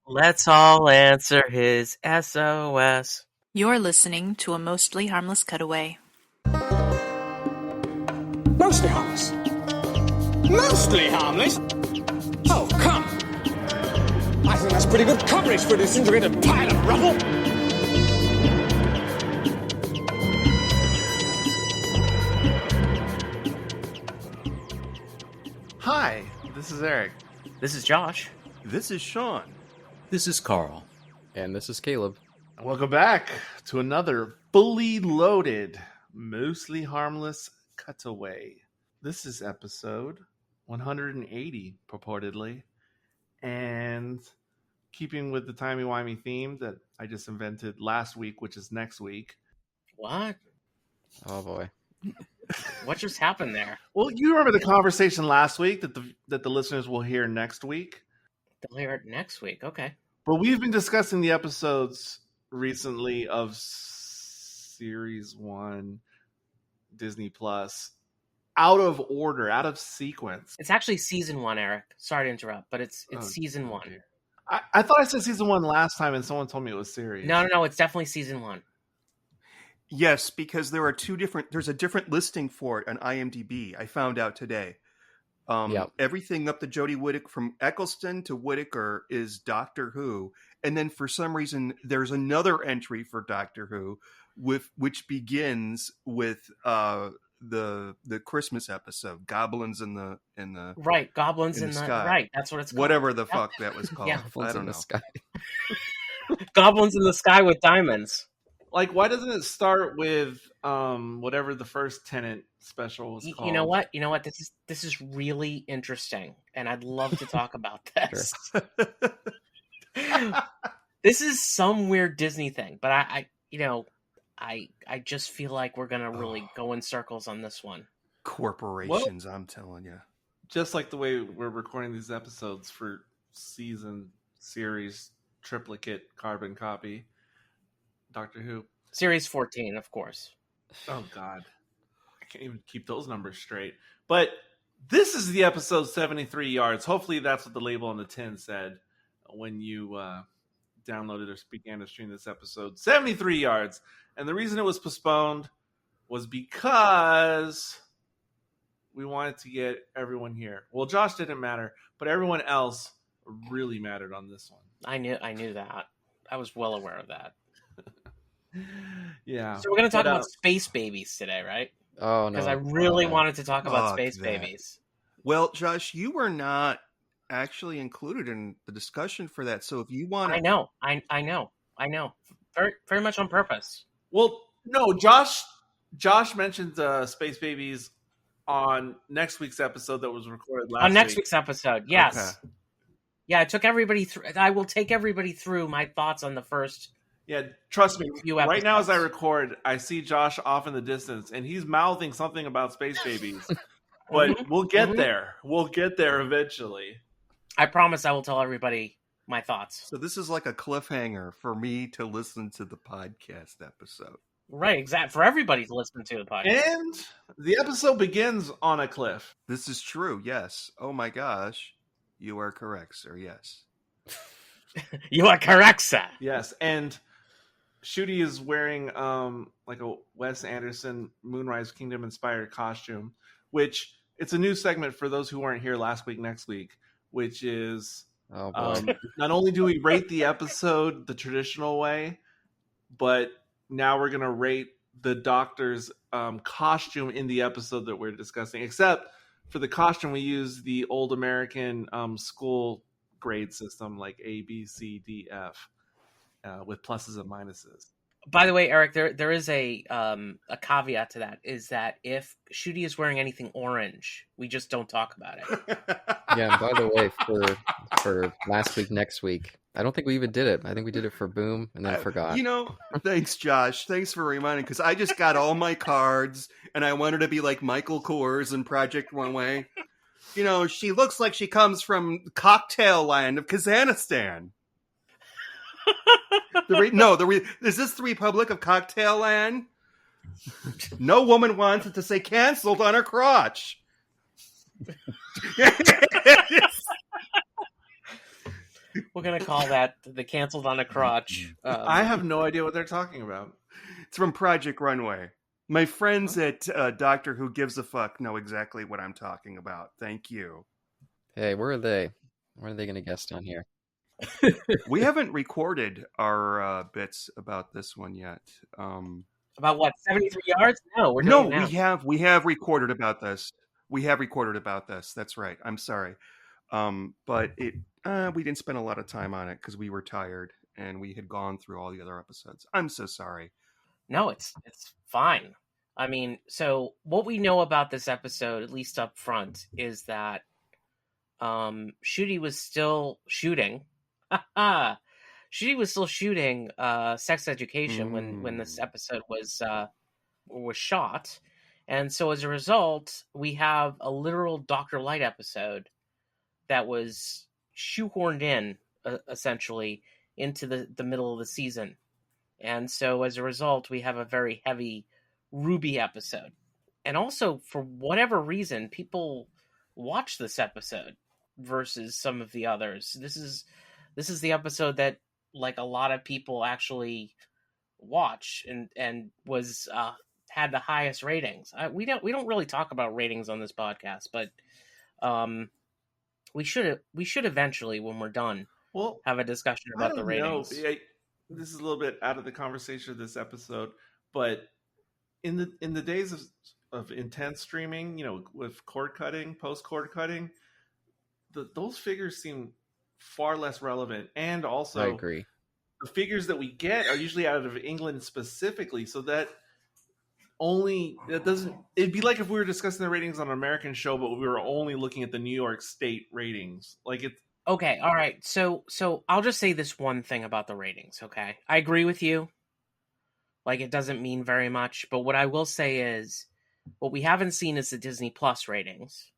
Let's all answer his SOS. You're listening to a mostly harmless cutaway. Mostly harmless. Mostly harmless? Oh, come. I think that's pretty good coverage for this integrated pile of rubble. Hi, this is Eric. This is Josh. This is Sean. This is Carl. And this is Caleb. Welcome back to another fully loaded, mostly harmless cutaway. This is episode 180, purportedly. And keeping with the timey-wimey theme that I just invented last week, which is next week. What? Oh boy. What just happened there? Well, you remember the conversation last week that the listeners will hear next week? They'll hear it next week. Okay. But we've been discussing the episodes recently of Series 1, Disney Plus, out of order, out of sequence. It's actually Season 1, Eric. Sorry to interrupt, but it's Season 1. Dear. I thought I said Season 1 last time and someone told me it was series. No, it's definitely Season 1. Yes, because there's a different listing for it on IMDb. I found out today. Everything up to Jodie Whittaker, from Eccleston to Whittaker, is Doctor Who. And then for some reason, there's another entry for Doctor Who, which begins with the Christmas episode, Goblins in the right, Goblins in the Sky. Right, that's what it's called. Whatever the fuck that was called. Yeah. I don't know. Sky. Goblins in the Sky with Diamonds. Like, why doesn't it start with whatever the first Tenant special was called? You know what? This is really interesting, and I'd love to talk about this. This is some weird Disney thing, but I just feel like we're gonna really go in circles on this one. Corporations, I'm telling you. Just like the way we're recording these episodes for season series triplicate carbon copy. Doctor Who. Series 14, of course. Oh, God. I can't even keep those numbers straight. But this is the episode 73 yards. Hopefully that's what the label on the tin said when you downloaded or began to stream this episode. 73 yards. And the reason it was postponed was because we wanted to get everyone here. Well, Josh didn't matter, but everyone else really mattered on this one. I knew that. I was well aware of that. Yeah. So we're going to talk about space babies today, right? Oh, no. Because I really wanted to talk about space babies. Well, Josh, you were not actually included in the discussion for that. So if you want to... I know. Very, very much on purpose. Well, no, Josh mentioned space babies on next week's episode that was recorded last week. On next week's episode, yes. Okay. Yeah, I will take everybody through my thoughts on the first... Yeah, trust me. Right now, as I record, I see Josh off in the distance, and he's mouthing something about space babies. But we'll get there. We'll get there eventually. I promise I will tell everybody my thoughts. So this is like a cliffhanger for me to listen to the podcast episode. Right, exactly. For everybody to listen to the podcast. And the episode begins on a cliff. This is true, yes. Oh my gosh. You are correct, sir, yes. You are correct, sir. Yes, and... Ncuti is wearing like a Wes Anderson Moonrise Kingdom inspired costume, which it's a new segment for those who weren't here last week, next week, which is not only do we rate the episode the traditional way, but now we're going to rate the Doctor's costume in the episode that we're discussing. Except for the costume, we use the old American school grade system like A, B, C, D, F. With pluses and minuses. By the way, Eric, there is a caveat to that, is that if Ncuti is wearing anything orange, we just don't talk about it. Yeah, by the way, for last week, next week, I don't think we even did it. I think we did it for Boom and then forgot. Thanks, Josh. Thanks for reminding, because I just got all my cards, and I wanted to be like Michael Kors in Project One Way. She looks like she comes from cocktail land of Kazakhstan. Is this the Republic of Cocktail Land? No woman wants it to say canceled on her crotch. We're gonna call that the canceled on a crotch. I have no idea what they're talking about. It's from Project Runway. My friends at Doctor Who Gives a Fuck know exactly what I'm talking about. Thank you. Hey, where are they? When are they going to guest on here? We haven't recorded our bits about this one yet. About what, 73 yards? No, we're doing it now. We have recorded about this. That's right. I'm sorry. But we didn't spend a lot of time on it because we were tired and we had gone through all the other episodes. I'm so sorry. No, it's fine. I mean, so what we know about this episode, at least up front, is that Ncuti was still shooting. Ncuti was still shooting Sex Education when this episode was shot. And so as a result, we have a literal Dr. Light episode that was shoehorned in, essentially, into the middle of the season. And so as a result, we have a very heavy Ruby episode. And also, for whatever reason, people watch this episode versus some of the others. This is the episode that, like, a lot of people actually watch and was had the highest ratings. We don't really talk about ratings on this podcast, but we should eventually, when we're done, have a discussion about the ratings. This is a little bit out of the conversation of this episode, but in the days of intense streaming, with cord cutting, post cord cutting, those figures seem far less relevant. And also, I agree. The figures that we get are usually out of England specifically, so that doesn't. It'd be like if we were discussing the ratings on an American show, but we were only looking at the New York State ratings. Like it's. Okay, all right. So I'll just say this one thing about the ratings, okay? I agree with you. Like, it doesn't mean very much, but what I will say is, what we haven't seen is the Disney Plus ratings.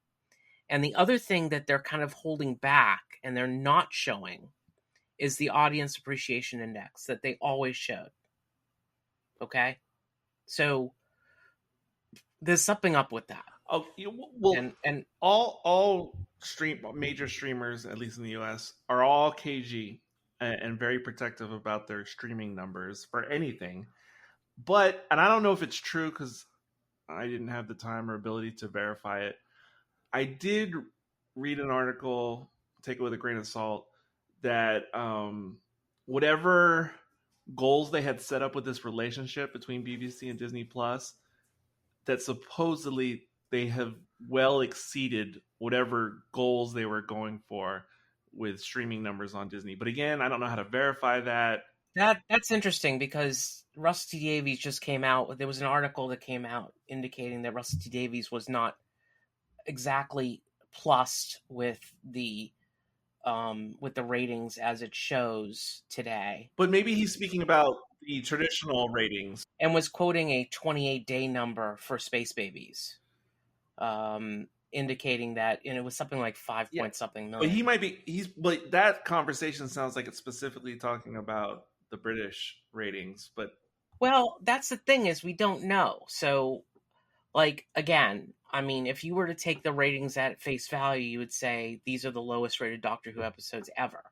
And the other thing that they're kind of holding back, and they're not showing, is the Audience Appreciation Index that they always showed. Okay? So, there's something up with that. Oh, well, and all major streamers, at least in the US, are all KG and very protective about their streaming numbers for anything. But, and I don't know if it's true because I didn't have the time or ability to verify it. I did read an article, take it with a grain of salt, that whatever goals they had set up with this relationship between BBC and Disney Plus, that supposedly they have well exceeded whatever goals they were going for with streaming numbers on Disney. But again, I don't know how to verify that. That's interesting because Russell T Davies just came out. There was an article that came out indicating that Russell T Davies was not exactly plussed with the ratings as it shows today. But maybe he's speaking about the traditional ratings. And was quoting a 28-day number for Space Babies. Indicating that, and it was something like 5 point something million. But he might be, but that conversation sounds like it's specifically talking about the British ratings, but. Well, that's the thing is we don't know. So, like, again, I mean, if you were to take the ratings at face value, you would say these are the lowest rated Doctor Who episodes ever.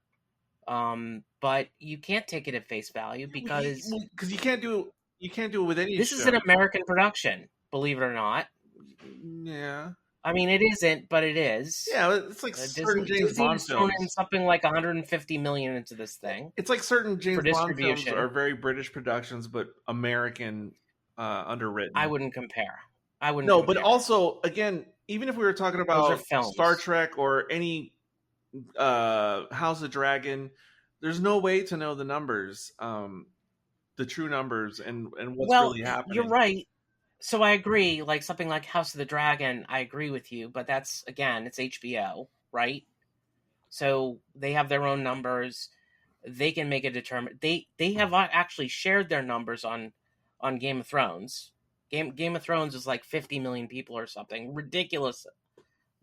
But you can't take it at face value because you can't do it with any. This is an American production, believe it or not. Yeah. I mean, it isn't, but it is. Yeah, it's like certain James Bond films. Thrown in something like 150 million into this thing. It's like certain James Bond films are very British productions, but American underwritten. I wouldn't compare. But also, again, even if we were talking about Star Trek or any House of Dragon, there's no way to know the numbers, the true numbers, and what's really happening. You're right. So I agree, like something like House of the Dragon, I agree with you, but that's, again, it's HBO, right? So they have their own numbers. They can make a they have actually shared their numbers on Game of Thrones. Game of Thrones is like 50 million people or something. Ridiculous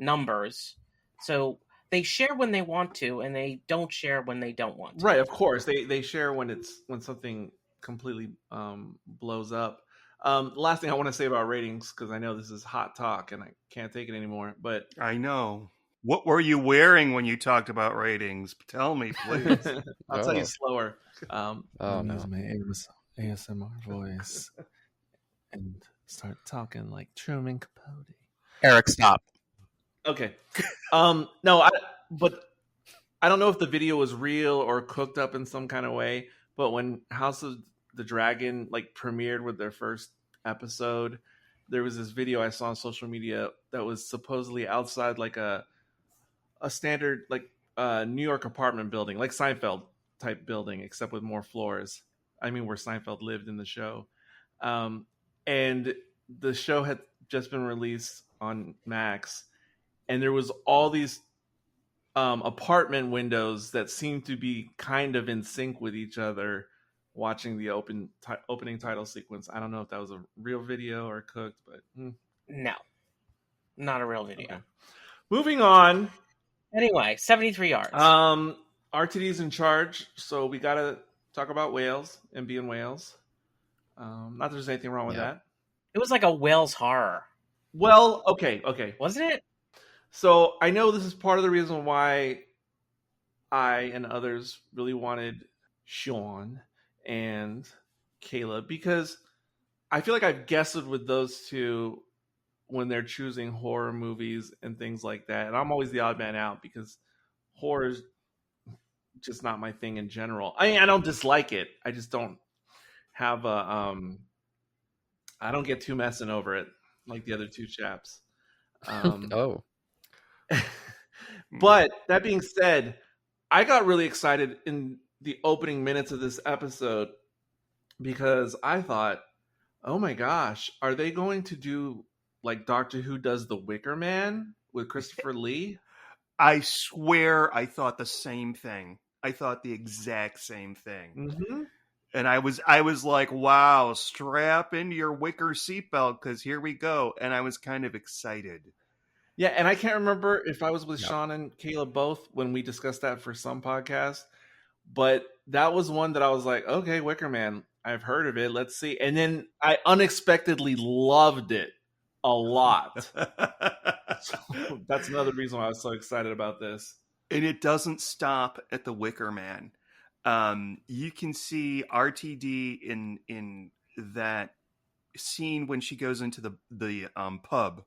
numbers. So they share when they want to, and they don't share when they don't want to. Right, of course. They share when something completely blows up. The last thing I want to say about ratings, because I know this is hot talk and I can't take it anymore, but I know. What were you wearing when you talked about ratings? Tell me, please. I'll tell you slower. No. Use my ASMR voice and start talking like Truman Capote. Eric, stop. Okay. But I don't know if the video was real or cooked up in some kind of way. But when House of the Dragon premiered with their first episode, there was this video I saw on social media that was supposedly outside a standard New York apartment building, like Seinfeld type building, except with more floors. I mean, where Seinfeld lived in the show. And the show had just been released on Max, and there was all these apartment windows that seemed to be kind of in sync with each other watching the opening title sequence. I don't know if that was a real video or cooked, but No, not a real video. Okay. Moving on. Anyway, 73 yards. RTD's in charge, so we got to talk about whales and being whales. Not that there's anything wrong with that. It was like a whales horror. Well, okay. Wasn't it? So I know this is part of the reason why I and others really wanted Sean and Kayla, because I feel like I've guessed with those two when they're choosing horror movies and things like that. And I'm always the odd man out because horror is just not my thing in general. I mean, I don't dislike it. I just don't have I don't get too messing over it like the other two chaps. But that being said, I got really excited in the opening minutes of this episode because I thought, oh my gosh, are they going to do like Doctor Who does The Wicker Man with Christopher Lee? I swear I thought the same thing. I thought the exact same thing. Mm-hmm. And I was like, wow, strap into your wicker seatbelt because here we go. And I was kind of excited. Yeah, and I can't remember if I was with Sean and Kayla both when we discussed that for some podcast, but that was one that I was like, okay, Wicker Man, I've heard of it. Let's see. And then I unexpectedly loved it a lot. So that's another reason why I was so excited about this. And it doesn't stop at the Wicker Man. You can see RTD in that scene when she goes into the pub.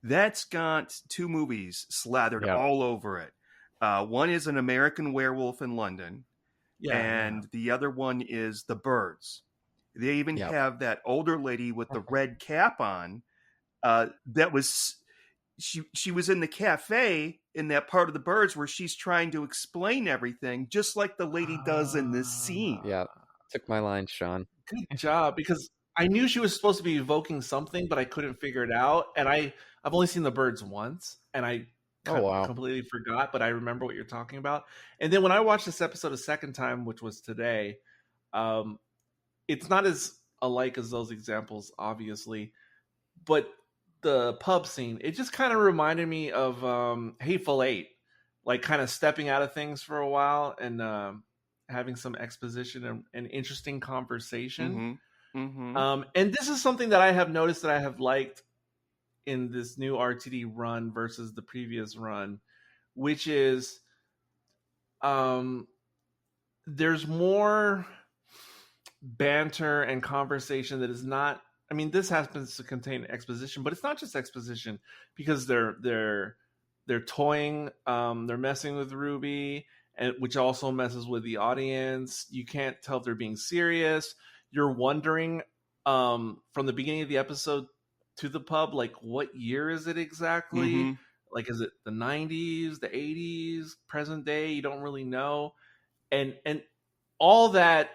That's got two movies slathered all over it. One is An American Werewolf in London, and the other one is The Birds. They even have that older lady with the red cap on. That was she was in the cafe in that part of The Birds where she's trying to explain everything, just like the lady does in this scene. Yeah, took my line, Sean. Good job, because I knew she was supposed to be evoking something, but I couldn't figure it out. And I've only seen The Birds once, and I completely forgot, but I remember what you're talking about. And then when I watched this episode a second time, which was today, it's not as alike as those examples, obviously, but the pub scene, it just kind of reminded me of Hateful Eight, like kind of stepping out of things for a while and having some exposition and interesting conversation. Mm-hmm. Mm-hmm. And this is something that I have noticed that I have liked in this new RTD run versus the previous run, which is there's more banter and conversation that is not, I mean, this happens to contain exposition, but it's not just exposition because they're toying, they're messing with Ruby, and which also messes with the audience. You can't tell if they're being serious. You're wondering from the beginning of the episode to the pub, like, what year is it exactly? Mm-hmm. Like, is it the 90s, the 80s, present day? You don't really know. And all that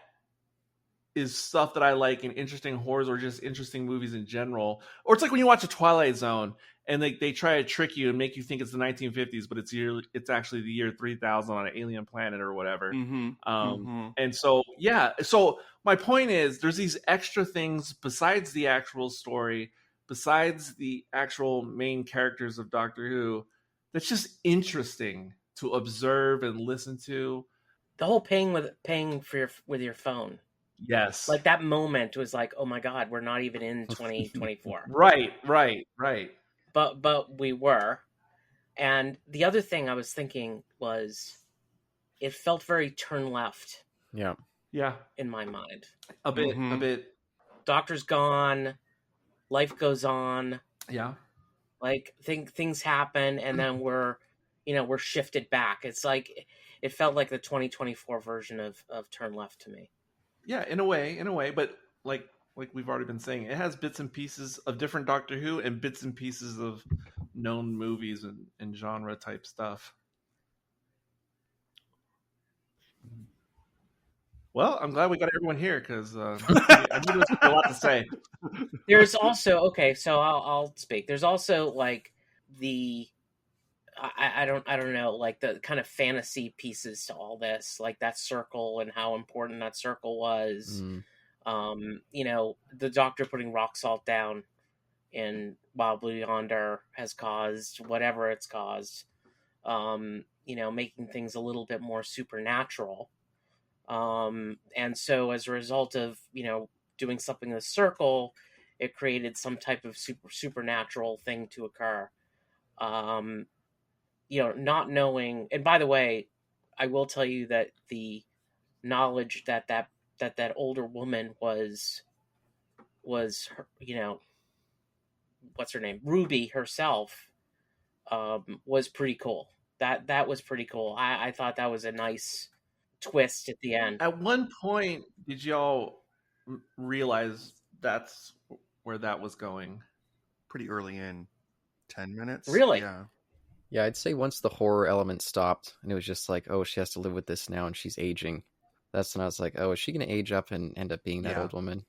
is stuff that I like in interesting horrors or just interesting movies in general. Or it's like when you watch a Twilight Zone and they try to trick you and make you think it's the 1950s, but it's actually the year 3000 on an alien planet or whatever. Mm-hmm. And so, so my point is there's these extra things besides the actual story, besides the actual main characters of Doctor Who, that's just interesting to observe and listen to. The whole paying with your phone. Yes. Like that moment was like, oh my God, we're not even in 2024. Right. But we were. And the other thing I was thinking was, it felt very turn left. Yeah. In my mind, a bit. Doctor's gone, life goes on. Yeah. Like things happen, and then we're shifted back. It's like it felt like the 2024 version of Turn Left to me. Yeah, in a way, but like we've already been saying, it has bits and pieces of different Doctor Who and bits and pieces of known movies and genre type stuff. Well, I'm glad we got everyone here because I knew there was a lot to say. There's also so I'll speak. There's also like I don't know, like the kind of fantasy pieces to all this, like that circle and how important that circle was. The Doctor putting rock salt down in Wild Blue Yonder has caused whatever it's caused. Making things a little bit more supernatural. And so as a result of, doing something in the circle, it created some type of supernatural thing to occur. Not knowing, and by the way, I will tell you that the knowledge that older woman was her, what's her name? Ruby herself, was pretty cool. That was pretty cool. I thought that was a nice twist at the end. At one point, did y'all realize that's where that was going? Pretty early in, 10 minutes. Really? Yeah, I'd say once the horror element stopped, and it was just like, oh, she has to live with this now, and she's aging. That's when I was like, oh, is she going to age up and end up being that old woman?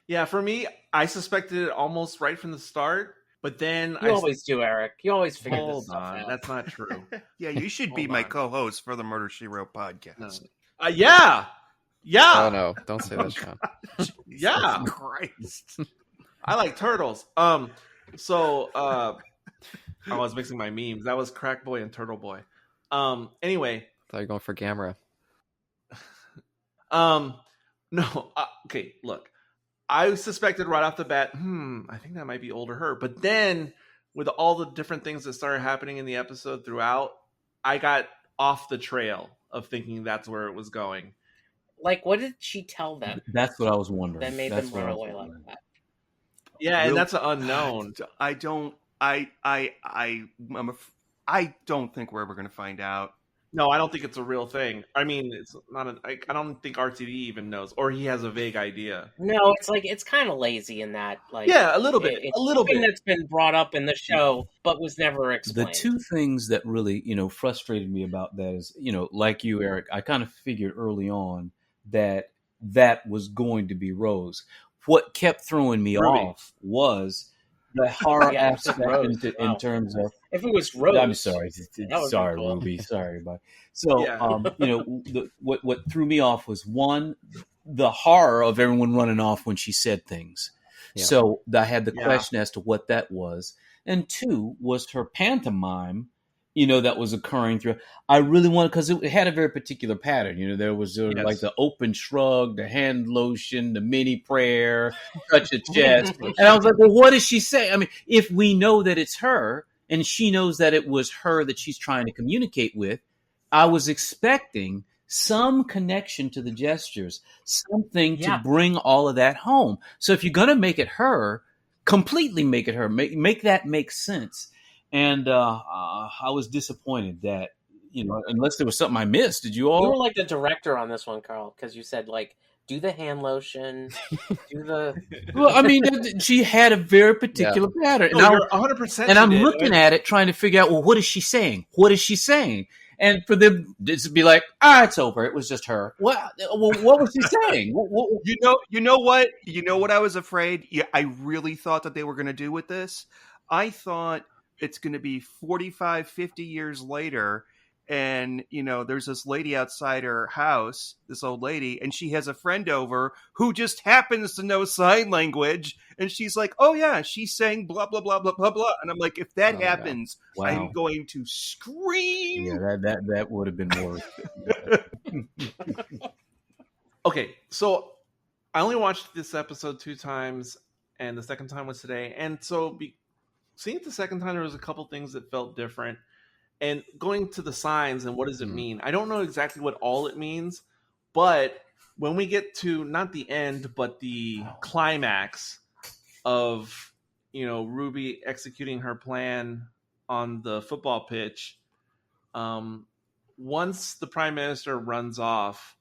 Yeah, for me, I suspected it almost right from the start. But then you always do, Eric. You always figure this stuff out. That's not true. Yeah, you should be my co-host for the Murder She Wrote podcast. No. Yeah. Oh no! Don't say that, Sean. Yeah, Christ. I like turtles. So I was mixing my memes. That was Crack Boy and Turtle Boy. Anyway, I thought you were going for Gamera. No. Okay, look. I suspected right off the bat, I think that might be older her. But then, with all the different things that started happening in the episode throughout, I got off the trail of thinking that's where it was going. Like, what did she tell them? That's what I was wondering. That made them run away like that. Yeah, and that's an unknown. I don't think we're ever going to find out. No, I don't think it's a real thing. I mean, it's not. I don't think RTD even knows, or he has a vague idea. No, it's kind of lazy in that. Like, yeah, a little bit. It's a little bit that's been brought up in the show, but was never explained. The two things that really, frustrated me about that is, like you, Eric, I kind of figured early on that was going to be Rose. What kept throwing me off was the horror aspect in terms of, if it was Rose, I'm sorry, cool. Ruby, sorry, but so what threw me off was one, the horror of everyone running off when she said things. Yeah. So I had the question as to what that was, and two was her pantomime, that was occurring through. I really wanted, because it had a very particular pattern. There was like the open shrug, the hand lotion, the mini prayer, touch a chest. And I was like, well, what does she say? I mean, if we know that it's her and she knows that it was her that she's trying to communicate with, I was expecting some connection to the gestures, something to bring all of that home. So if you're going to make it her, completely make it her, make that make sense. And I was disappointed that, unless there was something I missed. Did you all? You were like the director on this one, Carl, because you said, like, do the hand lotion, do the... Well, I mean, she had a very particular pattern. No, you're 100%. And I'm looking at it, trying to figure out, well, what is she saying? What is she saying? And for them to be like, it's over. It was just her. What was she saying? You know what I was afraid? Yeah, I really thought that they were going to do with this. I thought it's going to be 45, 50 years later, and, there's this lady outside her house, this old lady, and she has a friend over who just happens to know sign language, and she's like, oh, yeah, she's saying blah, blah, blah, blah, blah, blah. And I'm like, if that happens, wow. I'm going to scream. Yeah, that would have been worse. Okay, so I only watched this episode 2 times, and the second time was today, and so seeing it the second time, there was a couple things that felt different. And going to the signs and what does it mean? I don't know exactly what all it means, but when we get to not the end, but the climax of, you know, Ruby executing her plan on the football pitch, once the Prime Minister runs off,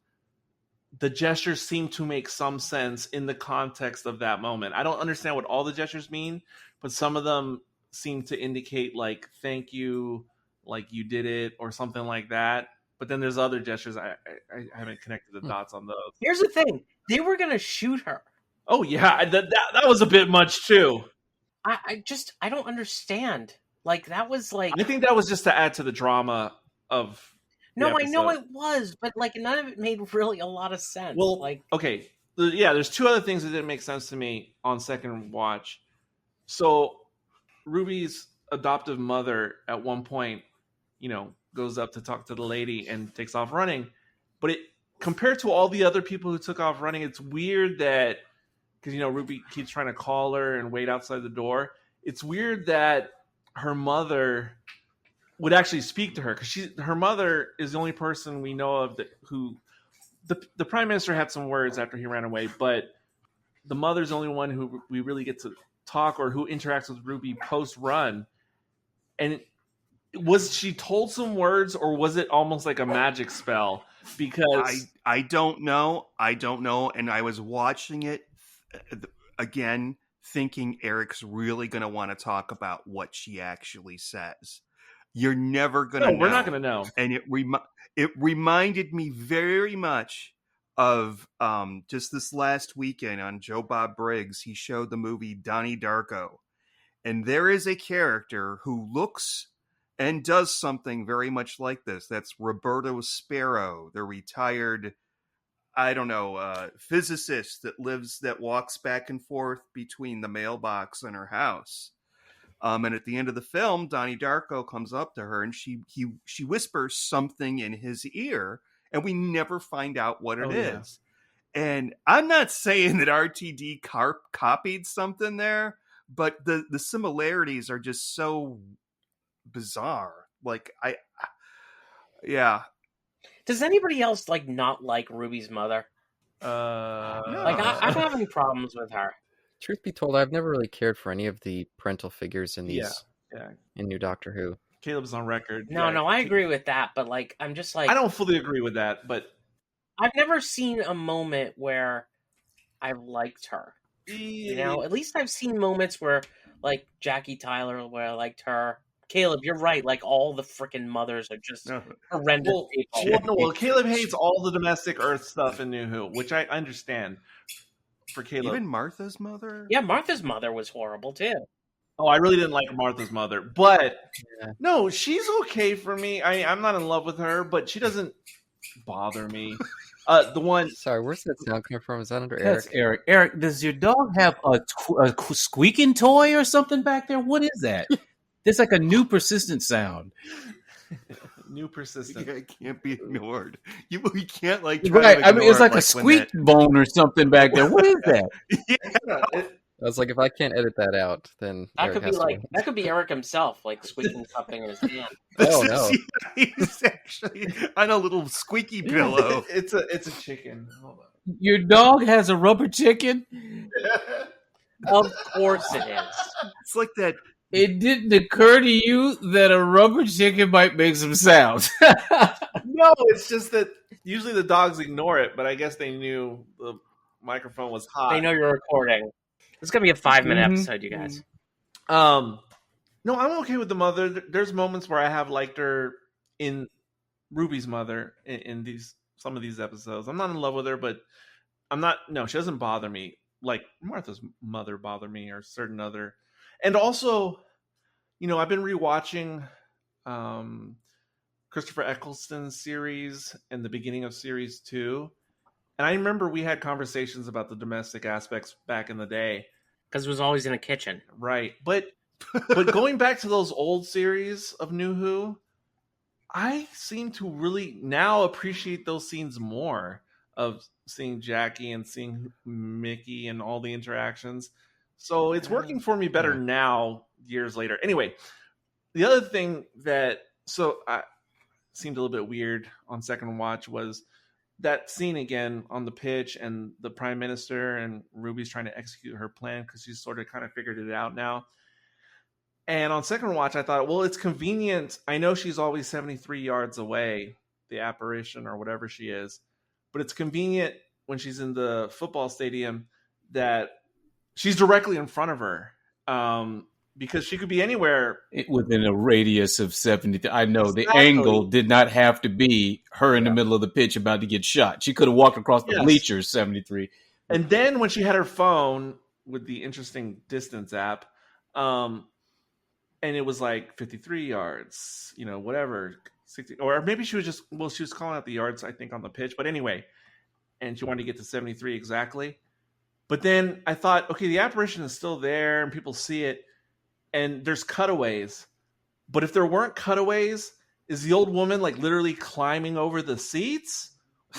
the gestures seem to make some sense in the context of that moment. I don't understand what all the gestures mean, but some of them seem to indicate like, thank you, like you did it or something like that. But then there's other gestures. I haven't connected the dots on those. Here's the thing. They were going to shoot her. Oh, yeah. That was a bit much, too. I don't understand. Like, that was like... I think that was just to add to the drama of... No, I know it was, but like none of it made really a lot of sense. Well, like, okay. Yeah, there's two other things that didn't make sense to me on second watch. So Ruby's adoptive mother at one point, you know, goes up to talk to the lady and takes off running. But compared to all the other people who took off running, it's weird that, because, you know, Ruby keeps trying to call her and wait outside the door. It's weird that her mother would actually speak to her, because her mother is the only person we know of who the Prime Minister had some words after he ran away, but the mother's the only one who we really get to talk or who interacts with Ruby post run. And was she told some words, or was it almost like a magic spell? Because I don't know. And I was watching it again, thinking Eric's really going to want to talk about what she actually says. You're never going to know. We're not going to know. And it reminded me very much of just this last weekend on Joe Bob Briggs. He showed the movie Donnie Darko. And there is a character who looks and does something very much like this. That's Roberto Sparrow, the retired, physicist that walks back and forth between the mailbox and her house. And at the end of the film, Donnie Darko comes up to her and she whispers something in his ear, and we never find out what it is. And I'm not saying that RTD copied something there, but the similarities are just so bizarre. Like, yeah. Does anybody else like not like Ruby's mother? No. Like, I don't have any problems with her. Truth be told, I've never really cared for any of the parental figures in these in New Doctor Who. Caleb's on record. No, I agree with that, but like, I'm just like, I don't fully agree with that, but I've never seen a moment where I liked her. You know, at least I've seen moments where, like Jackie Tyler, where I liked her. Caleb, you're right. Like, all the freaking mothers are just horrendous people. Well, Caleb hates all the domestic Earth stuff in New Who, which I understand. For Caleb, even Martha's mother. Yeah, Martha's mother was horrible too. Oh, I really didn't like Martha's mother, but no, she's okay for me. I'm not in love with her, but she doesn't bother me. The one. Sorry, where's that sound coming from? Is that under That's Eric? Eric, does your dog have a squeaking toy or something back there? What is that? There's like a new persistent sound. New persistent. It can't be ignored. You can't like right. I mean, it's like a squeak bone or something back there. What is that? I was like, if I can't edit that out, then that could be Eric himself, like squeaking something in his hand. Oh no, he's actually on a little squeaky pillow. It's a chicken. Hold on. Your dog has a rubber chicken? Of course it is. It's like that. It didn't occur to you that a rubber chicken might make some sounds. No, it's just that usually the dogs ignore it, but I guess they knew the microphone was hot. They know you're recording. It's going to be a 5-minute episode, you guys. No, I'm okay with the mother. There's moments where I have liked her in Ruby's mother in some of these episodes. I'm not in love with her, but she doesn't bother me like Martha's mother bothered me, or certain other. And also, you know, I've been rewatching Christopher Eccleston's series and the beginning of series 2. And I remember we had conversations about the domestic aspects back in the day. Because it was always in a kitchen. Right. But going back to those old series of New Who, I seem to really now appreciate those scenes more, of seeing Jackie and seeing Mickey and all the interactions. So it's working for me better now, years later. Anyway, the other thing that seemed a little bit weird on second watch was that scene again on the pitch, and the Prime Minister and Ruby's trying to execute her plan because she's sort of kind of figured it out now. And on second watch, I thought, well, it's convenient. I know she's always 73 yards away, the apparition or whatever she is, but it's convenient when she's in the football stadium that she's directly in front of her, because she could be anywhere within a radius of 70. I know exactly. The angle did not have to be her in the middle of the pitch about to get shot. She could have walked across the bleachers 73. And then when she had her phone with the interesting distance app, and it was like 53 yards, whatever, 60, or maybe she was she was calling out the yards, I think, on the pitch. But anyway, and she wanted to get to 73 exactly. But then I thought, okay, the apparition is still there and people see it. And there's cutaways, but if there weren't cutaways, is the old woman like literally climbing over the seats,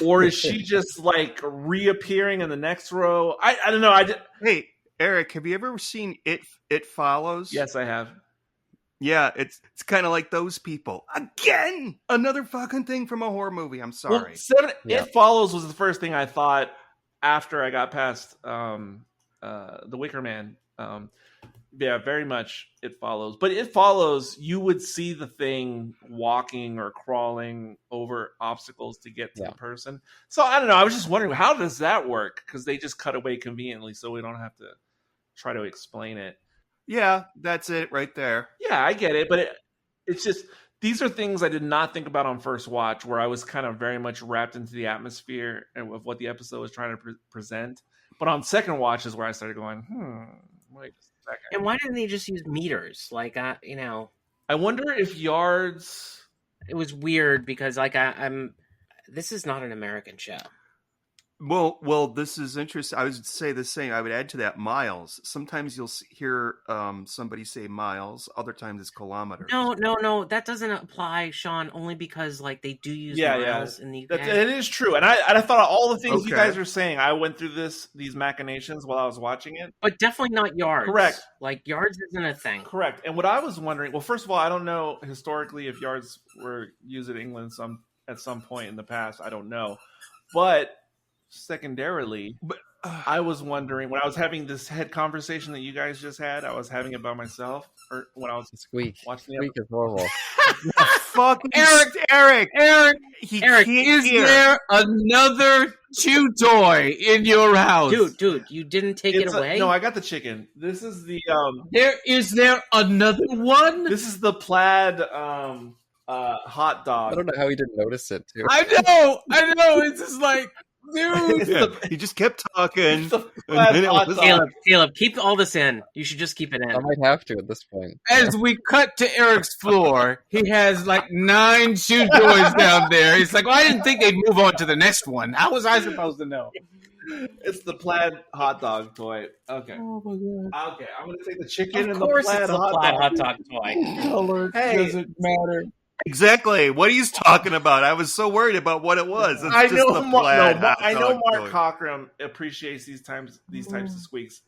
or is she just like reappearing in the next row? I don't know. Hey, Eric, have you ever seen It Follows? Yes, I have. Yeah, it's kind of like those people. Again, another fucking thing from a horror movie. I'm sorry. Well, It Follows was the first thing I thought after I got past The Wicker Man. Yeah, very much It Follows. But It Follows, you would see the thing walking or crawling over obstacles to get to the person. So I don't know. I was just wondering, how does that work? Because they just cut away conveniently so we don't have to try to explain it. Yeah, that's it right there. Yeah, I get it. But it's just, these are things I did not think about on first watch, where I was kind of very much wrapped into the atmosphere of what the episode was trying to present. But on second watch is where I started going, wait a second. And why didn't they just use meters? Like, I wonder if yards. It was weird because, like, this is not an American show. Well, this is interesting. I would say the same. I would add to that miles. Sometimes you'll hear somebody say miles. Other times it's kilometers. No. That doesn't apply, Sean, only because, like, they do use miles in the UK. It is true. And I thought all the things you guys are saying, I went through these machinations while I was watching it. But definitely not yards. Correct. Like, yards isn't a thing. Correct. And what I was wondering, well, first of all, I don't know historically if yards were used in England at some point in the past. I don't know. But secondarily, I was wondering, when I was having this head conversation that you guys just had, I was having it by myself, or when I was watching the is horrible. Fuck Eric, is there another chew toy in your house? Dude, you didn't take it away? No, I got the chicken. This is the Is there another one? This is the plaid hot dog. I don't know how he didn't notice it too. I know. It's just like, dude. He just kept talking. Caleb, keep all this in. You should just keep it in. I might have to at this point. As we cut to Eric's floor, he has like 9 shoe toys down there. He's like, well, I didn't think they'd move on to the next one. How was I supposed to know? It's the plaid hot dog toy. Okay. Oh my god. Okay, I'm gonna take the chicken of and the course plaid it's hot dog toy. Color doesn't matter. Exactly. What he's talking about. I was so worried about what it was. It's I just know. the plaid hot I know dog Mark toy. Cochran appreciates these types of squeaks.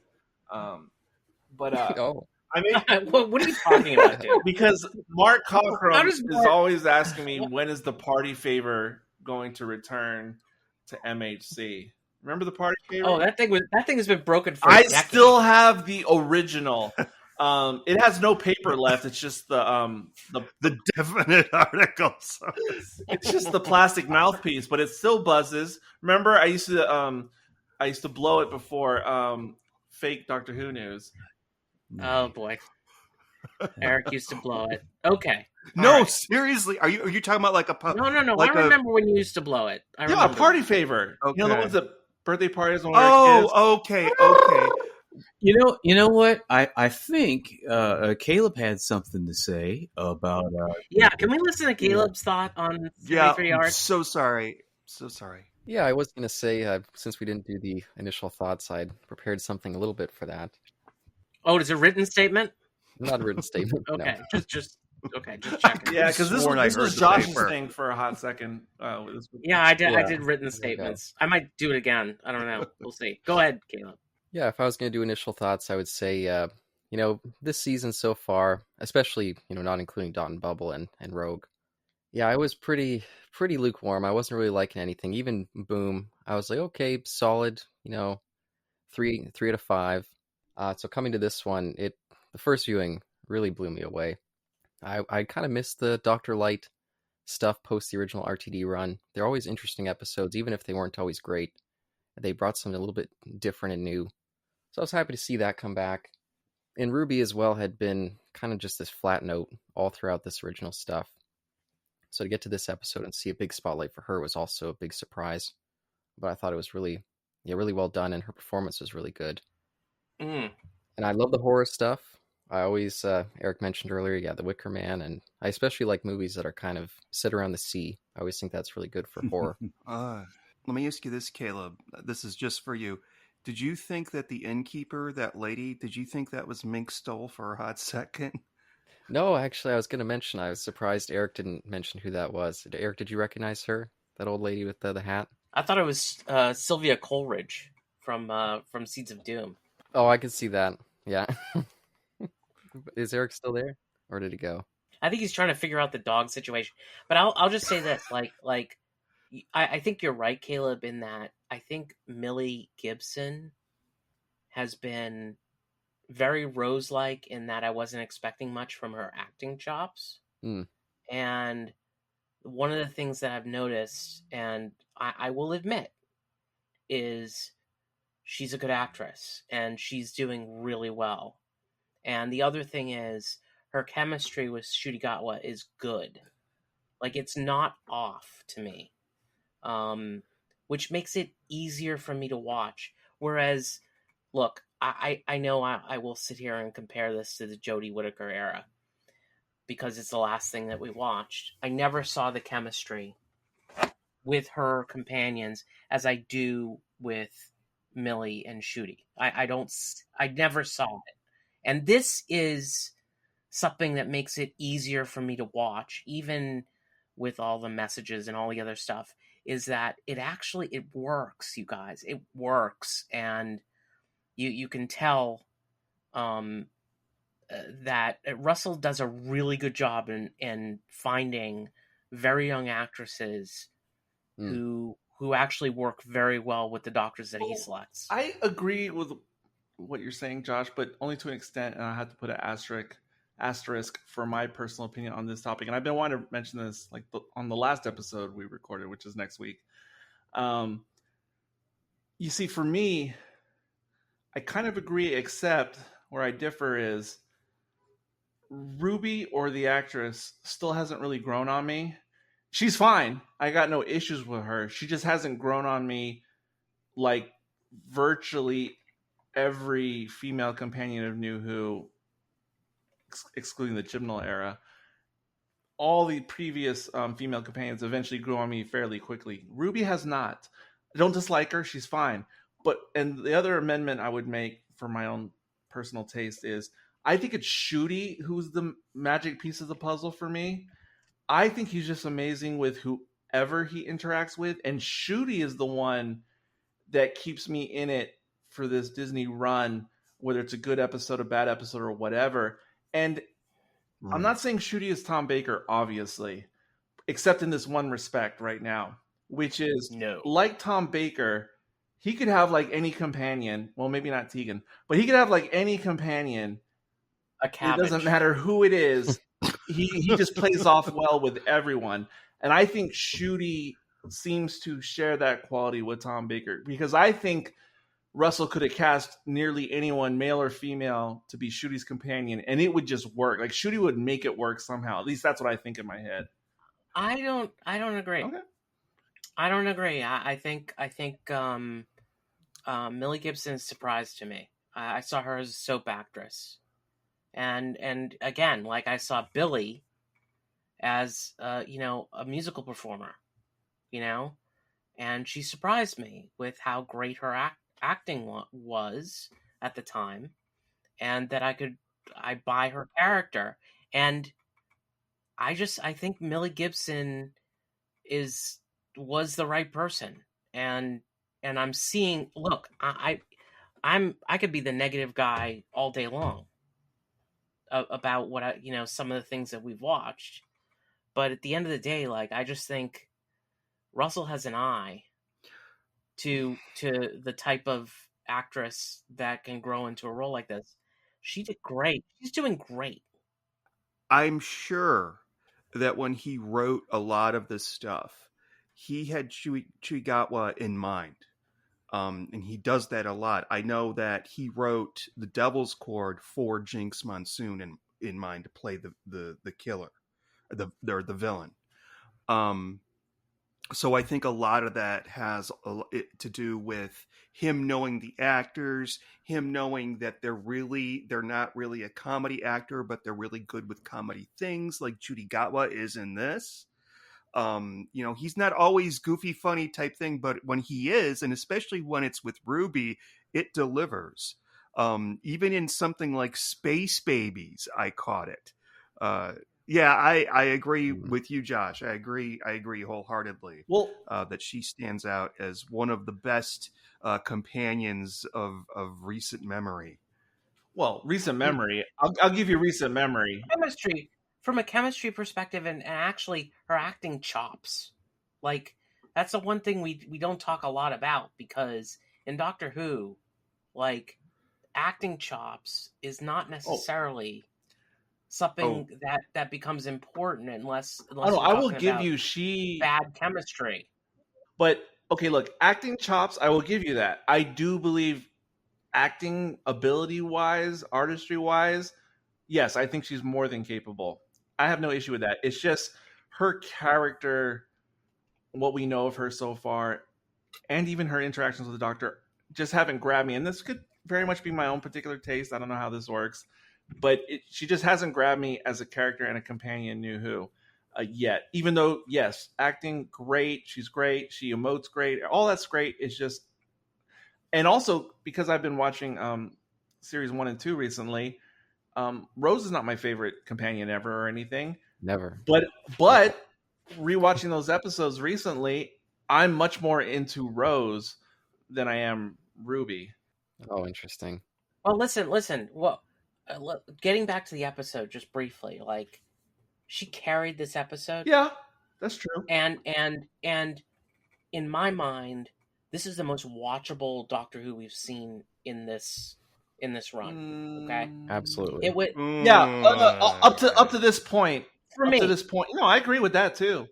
But I mean, what are you talking about, dude? Because Mark Cochran is always asking me, when is the party favor going to return to MHC? Remember the party favor? Oh, that thing has been broken for. I still have the original. It has no paper left. It's just the definite articles. It's just the plastic mouthpiece, but it still buzzes. Remember, I used to blow it before fake Doctor Who news. Oh boy, Eric used to blow it. Okay. No, seriously, are you talking about like a No. Like I remember when you used to blow it. A party favor. Okay. You know the ones that birthday parties when we were kids? Okay. You know what? I think Caleb had something to say about. Can we listen to Caleb's thought on 73 yards? I'm so sorry. Yeah, I was going to say, since we didn't do the initial thoughts, I'd prepared something a little bit for that. Oh, is it a written statement? Not a written statement. Okay, no. just checking. Yeah, because this was Josh's thing for a hot second. I did written statements. I might do it again. I don't know. We'll see. Go ahead, Caleb. Yeah, if I was going to do initial thoughts, I would say, this season so far, especially, not including Dawn Bubble and Rogue. Yeah, I was pretty lukewarm. I wasn't really liking anything. Even Boom, I was like, okay, solid, 3 out of 5. So coming to this one, the first viewing really blew me away. I kind of missed the Dr. Light stuff post the original RTD run. They're always interesting episodes, even if they weren't always great. They brought something a little bit different and new. So I was happy to see that come back. And Ruby as well had been kind of just this flat note all throughout this original stuff. So to get to this episode and see a big spotlight for her was also a big surprise. But I thought it was really well done, and her performance was really good. Mm. And I love the horror stuff. I always, Eric mentioned earlier, The Wicker Man, and I especially like movies that are kind of set around the sea. I always think that's really good for horror. Let me ask you this, Caleb. This is just for you. Did you think that the innkeeper, that lady, did you think that was Mink Stoll for a hot second? No, actually, I was going to mention, I was surprised Eric didn't mention who that was. Eric, did you recognize her? That old lady with the hat? I thought it was Sylvia Coleridge from Seeds of Doom. Oh, I could see that. Yeah. Is Eric still there, or did he go? I think he's trying to figure out the dog situation. But I'll just say this, I think you're right, Caleb, in that I think Millie Gibson has been very Rose-like in that I wasn't expecting much from her acting chops. Mm. And one of the things that I've noticed, and I will admit, is she's a good actress, and she's doing really well. And the other thing is, her chemistry with Ncuti Gatwa is good. Like, it's not off to me. Which makes it easier for me to watch. Whereas, look, I know I will sit here and compare this to the Jodie Whittaker era because it's the last thing that we watched. I never saw the chemistry with her companions as I do with Millie and Ncuti. I never saw it. And this is something that makes it easier for me to watch, even with all the messages and all the other stuff, is that it works, you guys. It works. And you can tell that Russell does a really good job in finding very young actresses who actually work very well with the doctors that he selects. I agree with what you're saying, Josh, but only to an extent, and I had to put an asterisk for my personal opinion on this topic. And I've been wanting to mention this on the last episode we recorded, which is next week. You see, for me, I kind of agree, except where I differ is Ruby, or the actress, still hasn't really grown on me. She's fine. I got no issues with her. She just hasn't grown on me like virtually every female companion of New Who, excluding the Chibnall era. All the previous female companions eventually grew on me fairly quickly. Ruby has not. I don't dislike her. She's fine. And the other amendment I would make for my own personal taste is I think it's Ncuti who's the magic piece of the puzzle for me. I think he's just amazing with whoever he interacts with. And Ncuti is the one that keeps me in it for this Disney run, whether it's a good episode, a bad episode, or whatever. And I'm not saying Ncuti is Tom Baker, obviously, except in this one respect right now, which is like Tom Baker, he could have like any companion. Well, maybe not Tegan, but he could have like any companion. A cabbage. It doesn't matter who it is. He just plays off well with everyone. And I think Ncuti seems to share that quality with Tom Baker, because I think Russell could have cast nearly anyone, male or female, to be Ncuti's companion, and it would just work. Like Ncuti would make it work somehow. At least that's what I think in my head. I don't agree. Okay. I don't agree. I think Millie Gibson surprised to me. I saw her as a soap actress, and again, like I saw Billy as a musical performer, and she surprised me with how great her acting was at the time, and that I buy her character, and I think Millie Gibson was the right person, and I'm seeing. Look, I could be the negative guy all day long about what some of the things that we've watched, but at the end of the day, like, I just think Russell has an eye to the type of actress that can grow into a role like this. She did great. She's doing great. I'm sure that when he wrote a lot of this stuff, he had Ncuti Gatwa in mind. And he does that a lot. I know that he wrote the Devil's Chord for Jinx Monsoon in mind to play the killer, or the villain. So I think a lot of that has to do with him knowing the actors, him knowing that they're not really a comedy actor, but they're really good with comedy things, like Ncuti Gatwa is in this. He's not always goofy, funny type thing, but when he is, and especially when it's with Ruby, it delivers. Even in something like Space Babies, I caught it. I agree with you, Josh. I agree wholeheartedly. Well, that she stands out as one of the best companions of recent memory. Well, recent memory. I'll give you recent memory. Chemistry. From a chemistry perspective, and actually her acting chops, like, that's the one thing we don't talk a lot about, because in Doctor Who, like, acting chops is not necessarily something that becomes important unless I will give you bad chemistry. But okay, look, acting chops, I will give you that. I do believe acting ability wise, artistry wise, yes, I think she's more than capable. I have no issue with that. It's just her character, what we know of her so far, and even her interactions with the Doctor just haven't grabbed me. And this could very much be my own particular taste. I don't know how this works. But she just hasn't grabbed me as a character and a companion New Who yet. Even though, yes, acting great. She's great. She emotes great. All that's great. It's just... And also, because I've been watching Series 1 and 2 recently... Rose is not my favorite companion ever or anything. Never. But rewatching those episodes recently, I'm much more into Rose than I am Ruby. Oh, interesting. Well, listen. Well, getting back to the episode just briefly, like, she carried this episode. Yeah, that's true. And in my mind, this is the most watchable Doctor Who we've seen in this run. Okay, absolutely. It would, up to this point. For me, to this point, no, I agree with that too.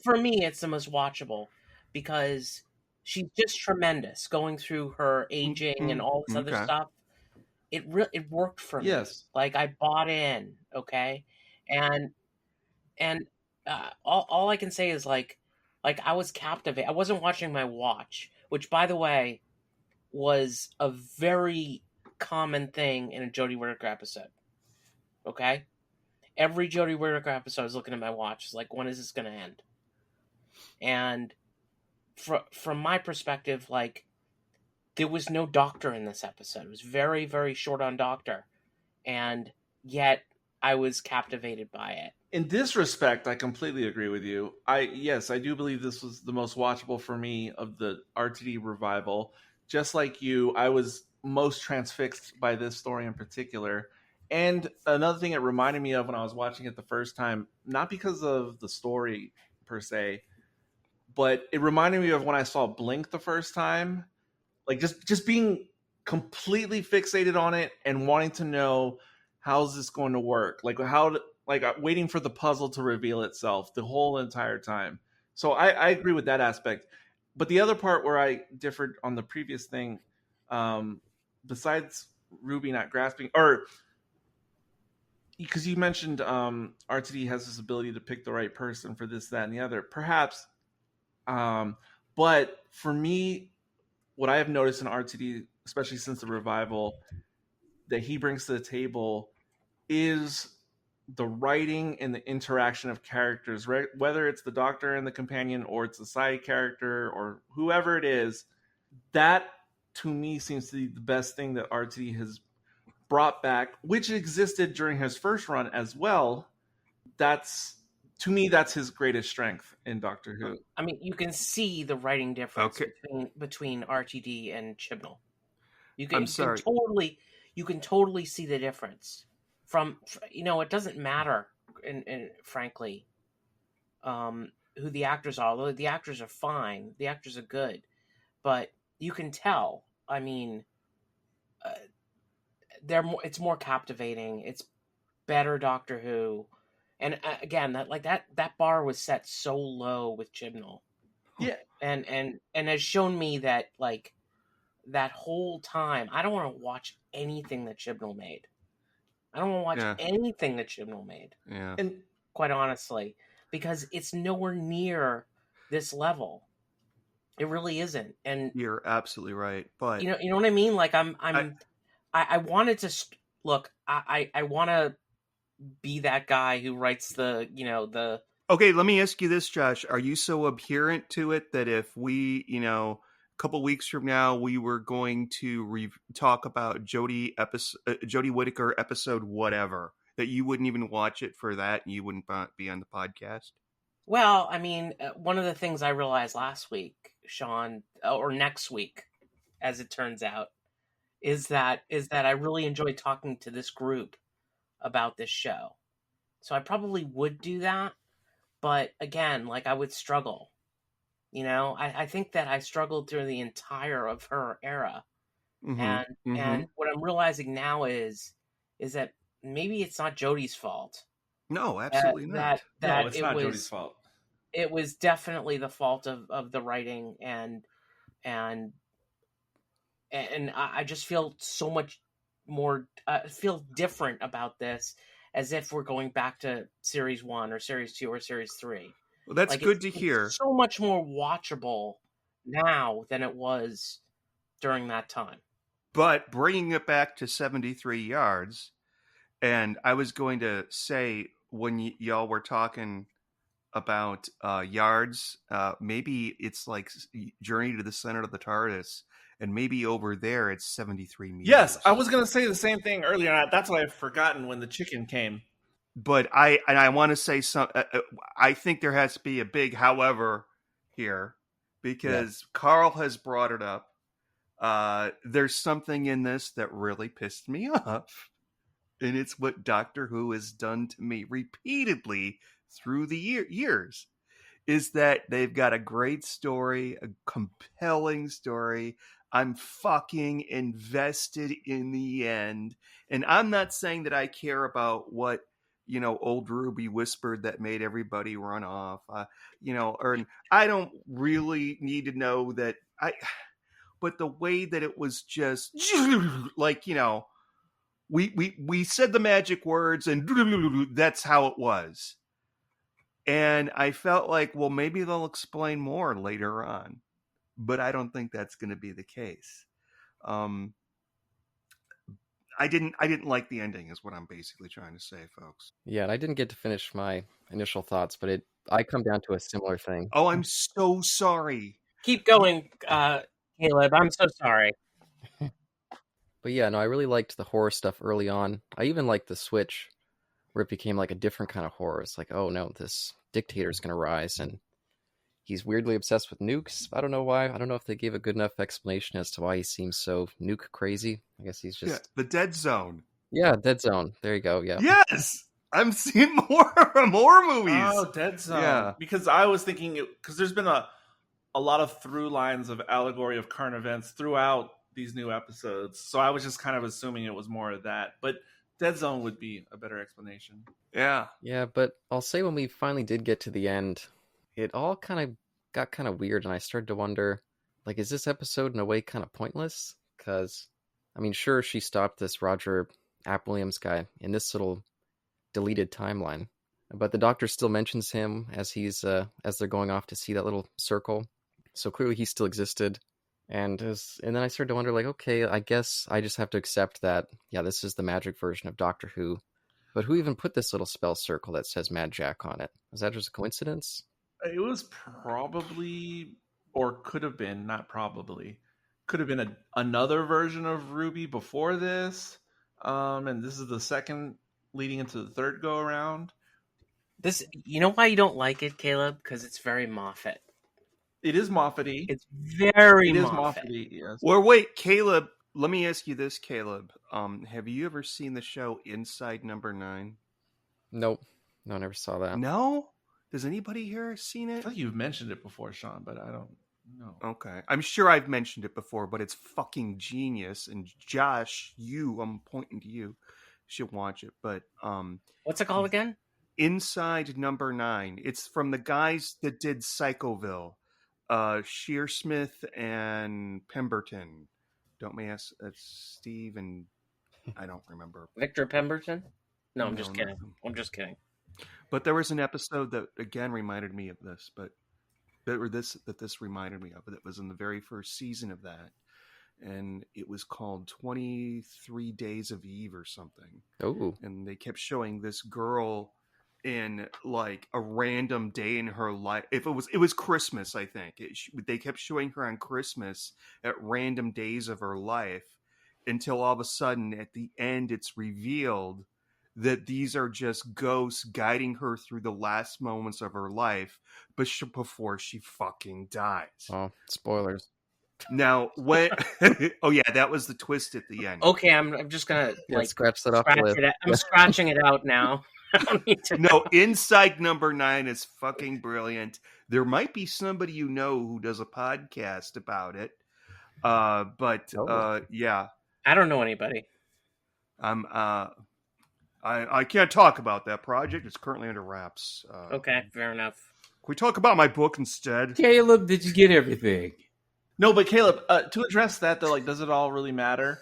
For me, it's the most watchable because she's just tremendous. Going through her aging and all this other stuff, it worked for me. Yes, like, I bought in. Okay, and all I can say is like I was captivated. I wasn't watching my watch, which, by the way, was a very common thing in a Jodie Whittaker episode. Okay? Every Jodie Whittaker episode, I was looking at my watch. It's like, when is this going to end? And from my perspective, like, there was no Doctor in this episode. It was very, very short on Doctor. And yet, I was captivated by it. In this respect, I completely agree with you. I do believe this was the most watchable for me of the RTD revival. Just like you, I was most transfixed by this story in particular. And another thing it reminded me of when I was watching it the first time, not because of the story per se, but it reminded me of when I saw Blink the first time. Like, just being completely fixated on it and wanting to know, how's this going to work? Like, waiting for the puzzle to reveal itself the whole entire time. So I agree with that aspect. But the other part where I differed on the previous thing, besides Ruby not grasping, or because you mentioned RTD has this ability to pick the right person for this, that, and the other, perhaps. But for me, what I have noticed in RTD, especially since the revival, that he brings to the table is the writing and the interaction of characters, whether it's the Doctor and the companion, or it's a side character, or whoever it is. That, to me, seems to be the best thing that RTD has brought back, which existed during his first run as well. To me, that's his greatest strength in Doctor Who. I mean, you can see the writing difference between RTD and Chibnall. You can totally see the difference from, it doesn't matter, and frankly, who the actors are. Although the actors are fine, the actors are good, but you can tell. I mean, it's more captivating. It's better Doctor Who, and again, that bar was set so low with Chibnall. Yeah, and has shown me that that whole time I don't want to watch anything that Chibnall made. I don't want to watch anything that Chibnall made. Yeah, and quite honestly, because it's nowhere near this level. It really isn't. And you're absolutely right. But you know what I mean? Like I wanted to look. I want to be that guy who writes the. Okay, let me ask you this, Josh. Are you so adherent to it that if we, a couple weeks from now, we were going to talk about Jodie Whittaker episode whatever, that you wouldn't even watch it for that and you wouldn't be on the podcast? Well, I mean, one of the things I realized last week, Sean, or next week, as it turns out, is that I really enjoy talking to this group about this show. So I probably would do that. But again, I would struggle. I think that I struggled through the entire of her era. Mm-hmm. And what I'm realizing now is that maybe it's not Jodie's fault. No, absolutely not. No, it's not Jodie's fault. It was definitely the fault of the writing, and I just feel so much more feel different about this, as if we're going back to series 1 or series 2 or series 3. Well, that's good to hear. It's so much more watchable now than it was during that time. But bringing it back to 73 yards, and I was going to say, when y'all were talking about yards, maybe it's like Journey to the Center of the TARDIS, and maybe over there it's 73 meters. Yes, I was going to say the same thing earlier. That's what I've forgotten when the chicken came. But I want to say I think there has to be a big however here, because Carl has brought it up. There's something in this that really pissed me off, and it's what Doctor Who has done to me repeatedly through the years. Is that they've got a great story, a compelling story. I'm fucking invested in the end. And I'm not saying that I care about what, old Ruby whispered that made everybody run off, or I don't really need to know that but the way that it was just we said the magic words and that's how it was. And I felt like, well, maybe they'll explain more later on. But I don't think that's going to be the case. I didn't like the ending, is what I'm basically trying to say, folks. Yeah, and I didn't get to finish my initial thoughts, but I come down to a similar thing. Oh, I'm so sorry. Keep going, Caleb. I'm so sorry. But yeah, no, I really liked the horror stuff early on. I even liked the switch where it became like a different kind of horror. It's like, oh no, this dictator's going to rise, and he's weirdly obsessed with nukes. I don't know why. I don't know if they gave a good enough explanation as to why he seems so nuke crazy. I guess he's just... the Dead Zone. Yeah, Dead Zone. There you go, yeah. Yes! I'm seeing more movies. Oh, Dead Zone. Yeah. Because I was thinking... Because there's been a lot of through lines of allegory of current events throughout these new episodes. So I was just kind of assuming it was more of that. But Dead Zone would be a better explanation. Yeah. Yeah, but I'll say when we finally did get to the end, it all kind of got kind of weird, and I started to wonder, is this episode in a way kind of pointless? Because, I mean, sure, she stopped this Roger App Williams guy in this little deleted timeline, but the Doctor still mentions him as as they're going off to see that little circle, so clearly he still existed. And then I started to wonder, okay, I guess I just have to accept that, yeah, this is the magic version of Doctor Who. But who even put this little spell circle that says Mad Jack on it? Is that just a coincidence? It was probably, or could have been, not probably, could have been another version of Ruby before this. And this is the second leading into the third go around. This, you know why you don't like it, Caleb? Because it's very Moffat. It is Moffat-y. It's very Moffat. Yes. Well, wait, Caleb, let me ask you this, Caleb. Have you ever seen the show Inside Number 9? Nope. No, I never saw that. No? Does anybody here seen it? I think you've mentioned it before, Sean, but I don't know. Okay. I'm sure I've mentioned it before, but it's fucking genius. And Josh, I'm pointing to you, should watch it. But what's it called again? Inside Number 9. It's from the guys that did Psychoville. Shearsmith and Pemberton. Don't me ask. It's Steve and I don't remember. Victor Pemberton? No, I'm just kidding. I'm just kidding. But there was an episode that again reminded me of this, this reminded me of it. It was in the very first season of that, and it was called 23 Days of Eve or something. Oh, and they kept showing this girl in like a random day in her life. If it was Christmas, I think they kept showing her on Christmas at random days of her life until all of a sudden at the end it's revealed that these are just ghosts guiding her through the last moments of her life, but before she fucking dies. Oh, spoilers. Now, oh yeah, that was the twist at the end. Okay, I'm just gonna scratch that off the list. I'm scratching it out now. I don't need to. No, Inside Number 9 is fucking brilliant. There might be somebody you know who does a podcast about it, yeah, I don't know anybody. I can't talk about that project. It's currently under wraps. Okay, fair enough. Can we talk about my book instead? Caleb, did you get everything? No, but Caleb, to address that though, like, does it all really matter?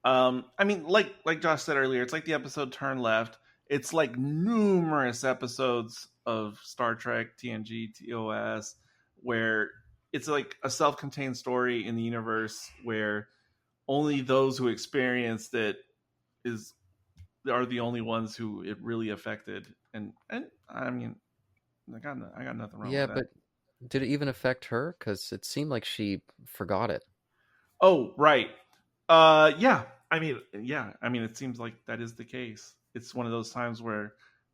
I mean, like Josh said earlier, it's like the episode Turn Left. It's like numerous episodes of Star Trek, TNG, TOS, where it's like a self-contained story in the universe where only those who experienced it are the only ones who it really affected. And I mean, I got nothing wrong with that. Yeah, but did it even affect her? Because it seemed like she forgot it. Oh, right. Yeah. I mean, it seems like that is the case. It's one of those times where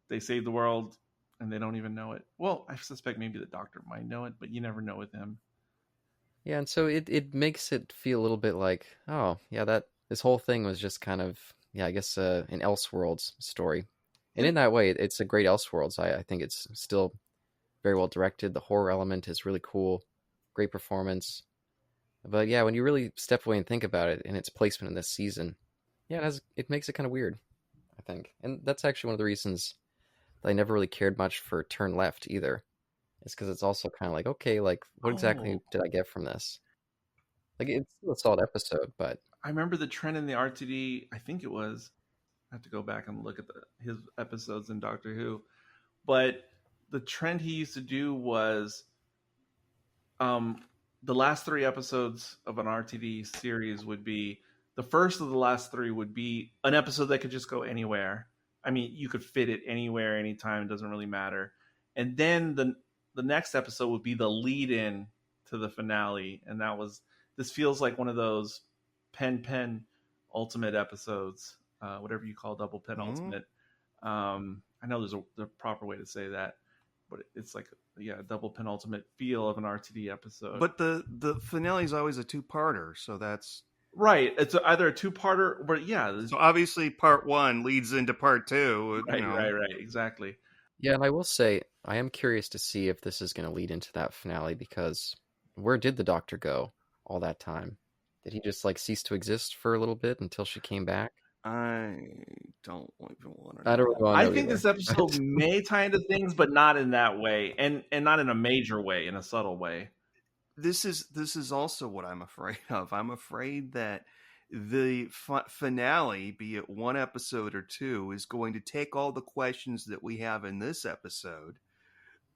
they save the world and they don't even know it. Well, I suspect maybe the Doctor might know it, but you never know with him. Yeah, and so it makes it feel a little bit like, oh, yeah, this whole thing was just kind of, I guess an Elseworlds story. And in that way, it's a great Elseworlds. I think it's still very well directed. The horror element is really cool. Great performance. But yeah, when you really step away and think about it and its placement in this season, yeah, it makes it kind of weird, I think. And that's actually one of the reasons that I never really cared much for Turn Left either. It's because it's also kind of like, okay, like, what exactly did I get from this? Like, it's still a solid episode, but... I remember the trend in the RTD, I think it was, I have to go back and look at his episodes in Doctor Who, but the trend he used to do was the last 3 episodes of an RTD series would be, the first of the last 3 would be an episode that could just go anywhere. I mean, you could fit it anywhere, anytime, it doesn't really matter. And then the next episode would be the lead-in to the finale, and this feels like one of those pen ultimate episodes, whatever you call double pen ultimate. I know there's a proper way to say that, but it's like a double penultimate feel of an RTD episode. But the finale is always a 2-parter, so that's right. It's either a 2-parter, but so obviously part 1 leads into part 2. Right, exactly. Yeah, and I will say I am curious to see if this is going to lead into that finale, because where did the Doctor go all that time? Did he just cease to exist for a little bit until she came back? I don't even want to. I don't really want to know think either. This episode may tie into things, but not in that way, and not in a major way, in a subtle way. This is also what I'm afraid of. I'm afraid that the finale, be it 1 episode or 2, is going to take all the questions that we have in this episode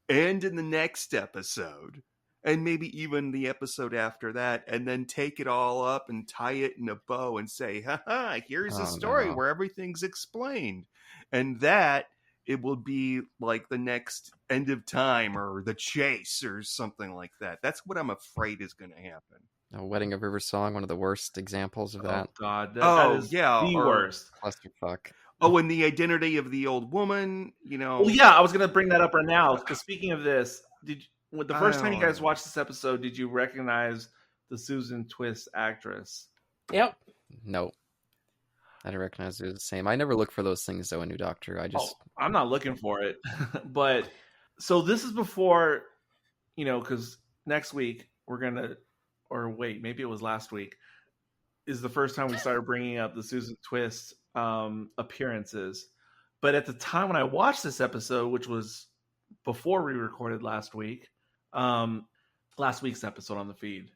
and in the next episode, and maybe even the episode after that, and then take it all up and tie it in a bow and say, here's a story where everything's explained. And that it will be like the next End of Time or The Chase or something like that. That's what I'm afraid is going to happen. A Wedding of River Song, one of the worst examples of that. Oh, God. That is the worst. Clusterfuck. Oh, and the identity of the old woman, Well, yeah, I was going to bring that up right now. Because speaking of this, the first time you guys watched this episode, did you recognize the Susan Twist actress? Yep. no. I didn't recognize it was the same. I never look for those things, though, in New Doctor. I'm not looking for it. But, so this is before, because next week maybe it was last week, is the first time we started bringing up the Susan Twist appearances. But at the time when I watched this episode, which was before we recorded last week's episode on the feed,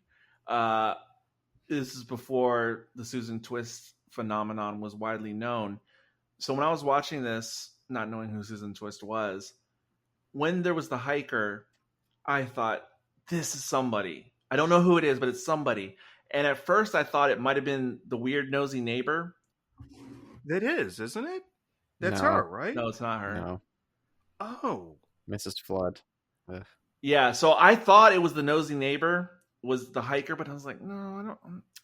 this is before the Susan Twist phenomenon was widely known. So when I was watching this, not knowing who Susan Twist was, when there was the hiker, I thought, this is somebody. I don't know who it is, but it's somebody. And at first I thought it might have been the weird nosy neighbor. That is, isn't it? That's No. her, right? No, it's not her. No. Oh. Mrs. Flood. Ugh. Yeah, so I thought it was the nosy neighbor, was the hiker, but I was like, no,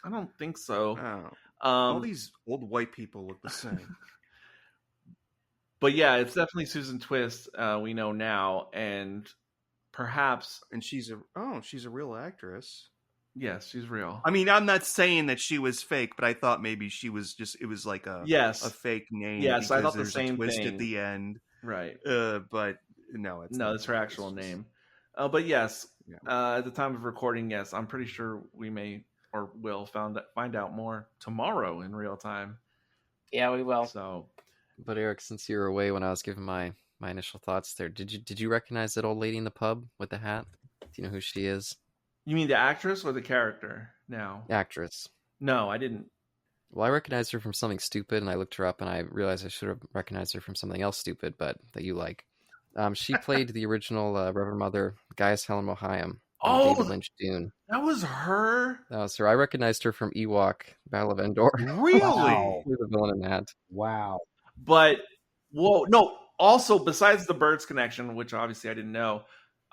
I don't think so. Oh. All these old white people look the same. But yeah, it's definitely Susan Twist. We know now, and perhaps, and she's a real actress. Yes, she's real. I mean, I'm not saying that she was fake, but I thought maybe she was it was like a fake name. Yes, I thought the same twist thing at the end, right? But no, it's her actual name. But yes, at the time of recording, yes, I'm pretty sure we may or will find out more tomorrow in real time. Yeah, we will. So, but Eric, since you were away when I was giving my initial thoughts there, did you recognize that old lady in the pub with the hat? Do you know who she is? You mean the actress or the character now? Actress. No, I didn't. Well, I recognized her from something stupid, and I looked her up, and I realized I should have recognized her from something else stupid, but that you like. She played the original Reverend Mother, Gaius Helen Mohiam. David Lynch Dune. That was her? That was her. I recognized her from Ewok, Battle of Endor. Really? Wow. The villain in that. Wow. But, whoa, no, also, besides the Birds connection, which obviously I didn't know,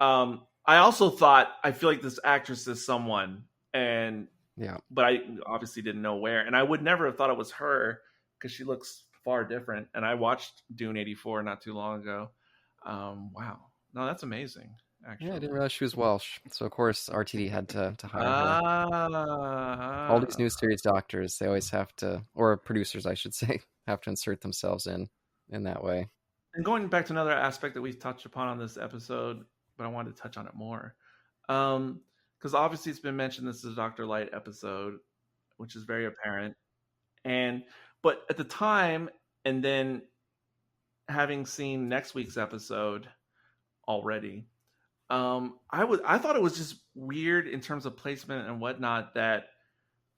I also thought, I feel like this actress is someone, but I obviously didn't know where, and I would never have thought it was her, because she looks far different, and I watched Dune 84 not too long ago. Wow. No, that's amazing. Actually. Yeah, I didn't realize she was Welsh. So, of course, RTD had to hire her. All these new series doctors, they always have to, or producers, I should say, have to insert themselves in that way. And going back to another aspect that we've touched upon on this episode, but I wanted to touch on it more. Because obviously it's been mentioned this is a Dr. Light episode, which is very apparent. But at the time, and then having seen next week's episode already, I thought it was just weird in terms of placement and whatnot, that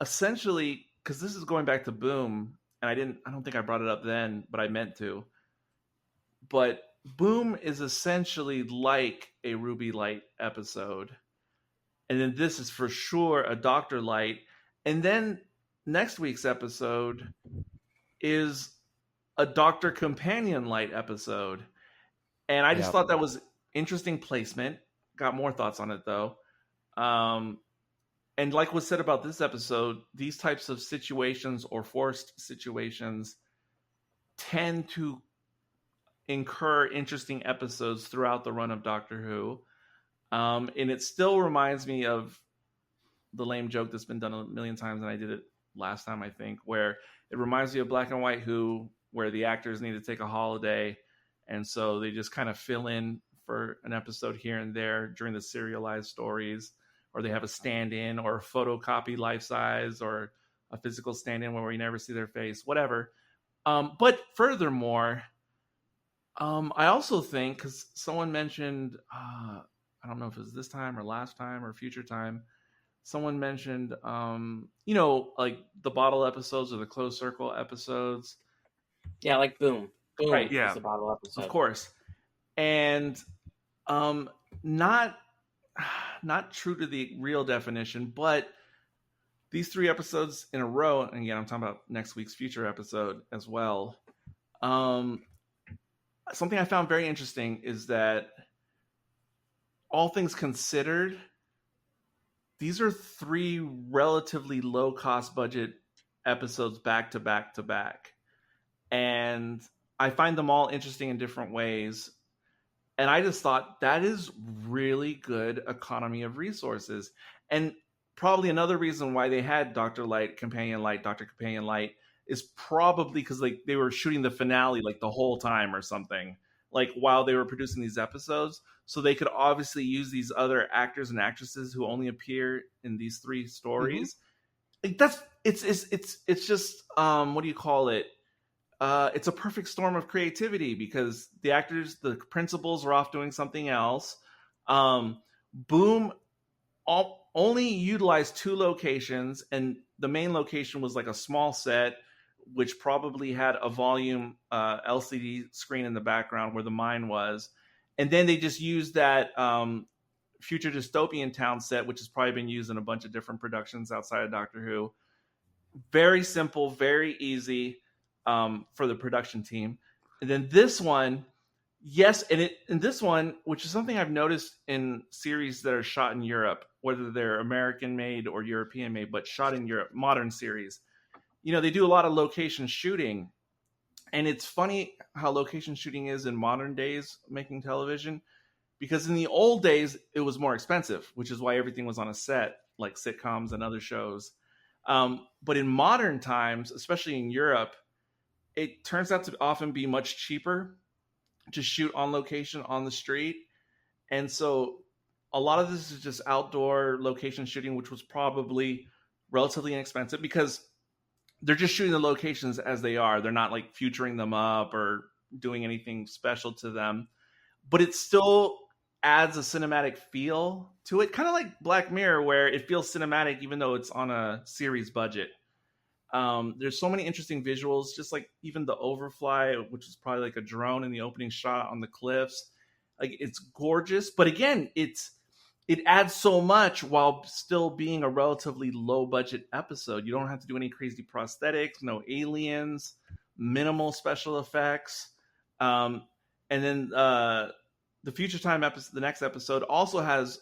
essentially, because this is going back to Boom, and I don't think I brought it up then, but I meant to. But Boom is essentially like a Ruby Light episode. And then this is for sure a Dr. Light. And then next week's episode is a Dr. Companion Light episode. And I just thought that was interesting placement. Got more thoughts on it, though. And like was said about this episode, these types of situations or forced situations tend to incur interesting episodes throughout the run of Doctor Who. And it still reminds me of the lame joke that's been done a million times, and I did it last time, I think, where it reminds me of Black and White Who, where the actors need to take a holiday, and so they just kind of fill in for an episode here and there during the serialized stories, or they have a stand-in or a photocopy life-size or a physical stand-in where we never see their face, whatever. But furthermore, I also think, because someone mentioned, I don't know if it was this time or last time or future time, someone mentioned, like the bottle episodes or the closed circle episodes. Yeah, like Boom. Boom right, is the bottle episode. Of course. And not true to the real definition, but these 3 episodes in a row, and again, I'm talking about next week's future episode as well. Something I found very interesting is that, all things considered, these are 3 relatively low-cost budget episodes back to back to back. And I find them all interesting in different ways. And I just thought that is really good economy of resources. And probably another reason why they had Dr. Companion Light is probably because like they were shooting the finale like the whole time or something, like while they were producing these episodes, so they could obviously use these other actors and actresses who only appear in these 3 stories. Like it's just what do you call it? It's a perfect storm of creativity because the actors, the principals are off doing something else. Boom only utilized 2 locations, and the main location was like a small set, which probably had a volume LCD screen in the background where the mine was. And then they just used that future dystopian town set, which has probably been used in a bunch of different productions outside of Doctor Who. Very simple, very easy for the production team. And then this one, yes, and this one, which is something I've noticed in series that are shot in Europe, whether they're American made or European made, but shot in Europe, modern series, they do a lot of location shooting. And it's funny how location shooting is in modern days making television, because in the old days it was more expensive, which is why everything was on a set, like sitcoms and other shows. But in modern times, especially in Europe, it turns out to often be much cheaper to shoot on location on the street. And so a lot of this is just outdoor location shooting, which was probably relatively inexpensive because they're just shooting the locations as they are. They're not like futuring them up or doing anything special to them, but it still adds a cinematic feel to it. Kind of like Black Mirror, where it feels cinematic, even though it's on a series budget. There's so many interesting visuals, just like even the overfly, which is probably like a drone in the opening shot on the cliffs. Like, it's gorgeous, but again, it adds so much while still being a relatively low budget episode. You don't have to do any crazy prosthetics, no aliens, minimal special effects. And then the Future Time episode, the next episode, also has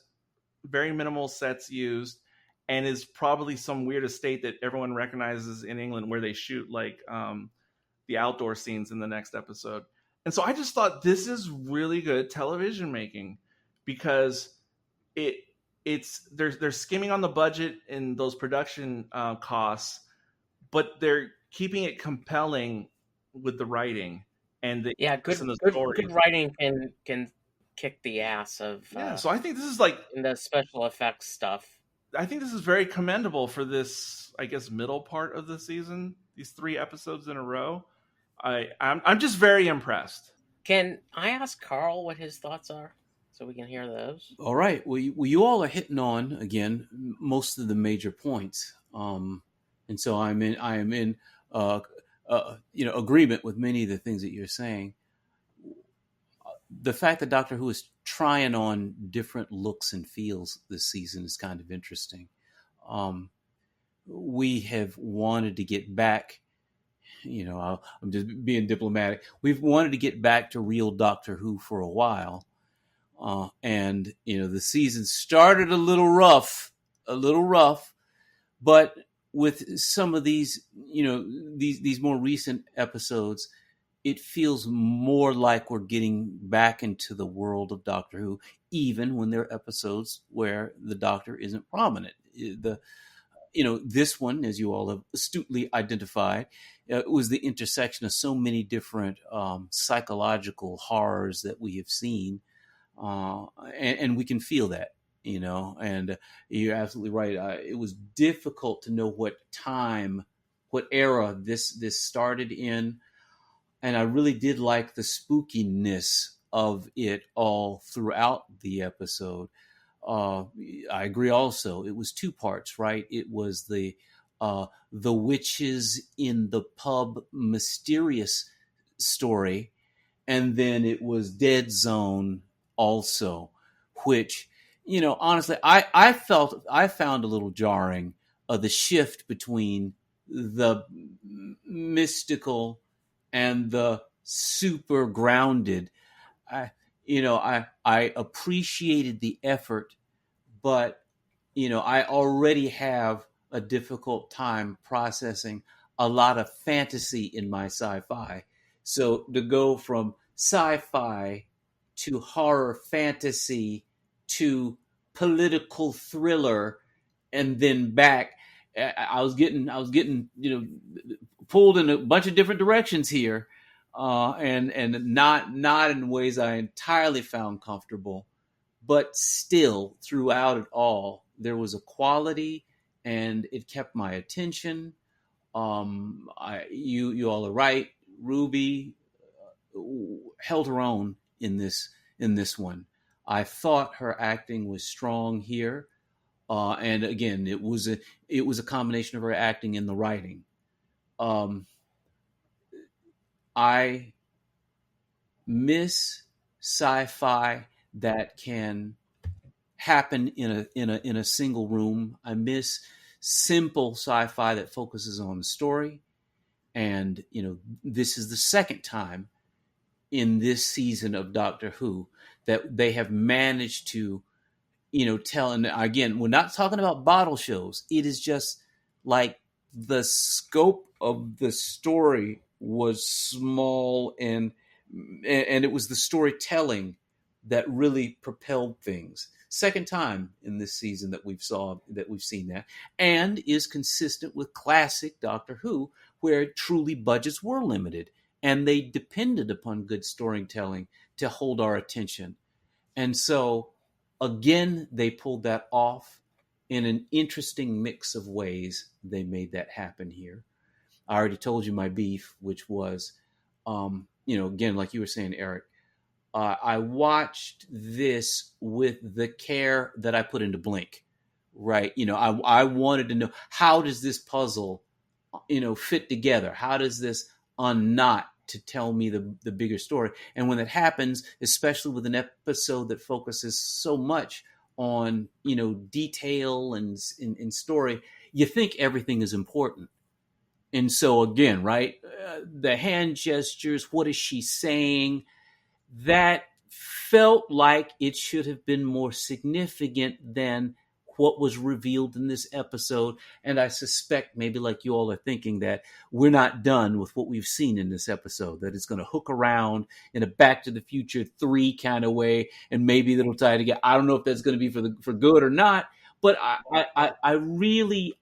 very minimal sets used, and is probably some weird estate that everyone recognizes in England where they shoot like the outdoor scenes in the next episode. And so I just thought this is really good television making, because they're skimming on the budget in those production costs, but they're keeping it compelling with the writing and the good writing can kick the ass of so I think this is like in the special effects stuff. I think this is very commendable for this, I guess, middle part of the season. These 3 episodes in a row, I'm just very impressed. Can I ask Carl what his thoughts are, so we can hear those? All right. Well, you all are hitting on again most of the major points, and so I am in agreement with many of the things that you're saying. The fact that Doctor Who is trying on different looks and feels this season is kind of interesting. We have wanted to get back, I'm just being diplomatic. We've wanted to get back to real Doctor Who for a while. And the season started a little rough, but with some of these, these more recent episodes, it feels more like we're getting back into the world of Doctor Who, even when there are episodes where the Doctor isn't prominent. This one, as you all have astutely identified, was the intersection of so many different psychological horrors that we have seen, and we can feel that, and you're absolutely right. It was difficult to know what era this started in. And I really did like the spookiness of it all throughout the episode. I agree also. It was 2 parts, right? It was the witches in the pub mysterious story. And then it was Dead Zone also, which, honestly, I found a little jarring the shift between the mystical and the super grounded. I appreciated the effort, but I already have a difficult time processing a lot of fantasy in my sci-fi. So to go from sci-fi to horror fantasy to political thriller and then back. I was getting pulled in a bunch of different directions here, and not in ways I entirely found comfortable, but still throughout it all there was a quality, and it kept my attention. You all are right. Ruby held her own in this one. I thought her acting was strong here. And again, it was a combination of her acting and the writing. I miss sci-fi that can happen in a single room. I miss simple sci-fi that focuses on the story. And this is the second time in this season of Doctor Who that they have managed to tell. And again, we're not talking about bottle shows. It is just like the scope of the story was small, and it was the storytelling that really propelled things. Second time in this season that we've seen that, and is consistent with classic Doctor Who, where truly budgets were limited and they depended upon good storytelling to hold our attention. And so again, they pulled that off in an interesting mix of ways. They made that happen here. I already told you my beef, which was, again, like you were saying, Eric, I watched this with the care that I put into Blink, right? I wanted to know, how does this puzzle, fit together? How does this unknot to tell me the bigger story? And when that happens, especially with an episode that focuses so much on, detail and story, you think everything is important. And so again, right, the hand gestures, what is she saying? That felt like it should have been more significant than what was revealed in this episode. And I suspect, maybe like you all are thinking, that we're not done with what we've seen in this episode, that it's going to hook around in a Back to the Future 3 kind of way, and maybe it'll tie it together. I don't know if that's going to be for good or not, but I really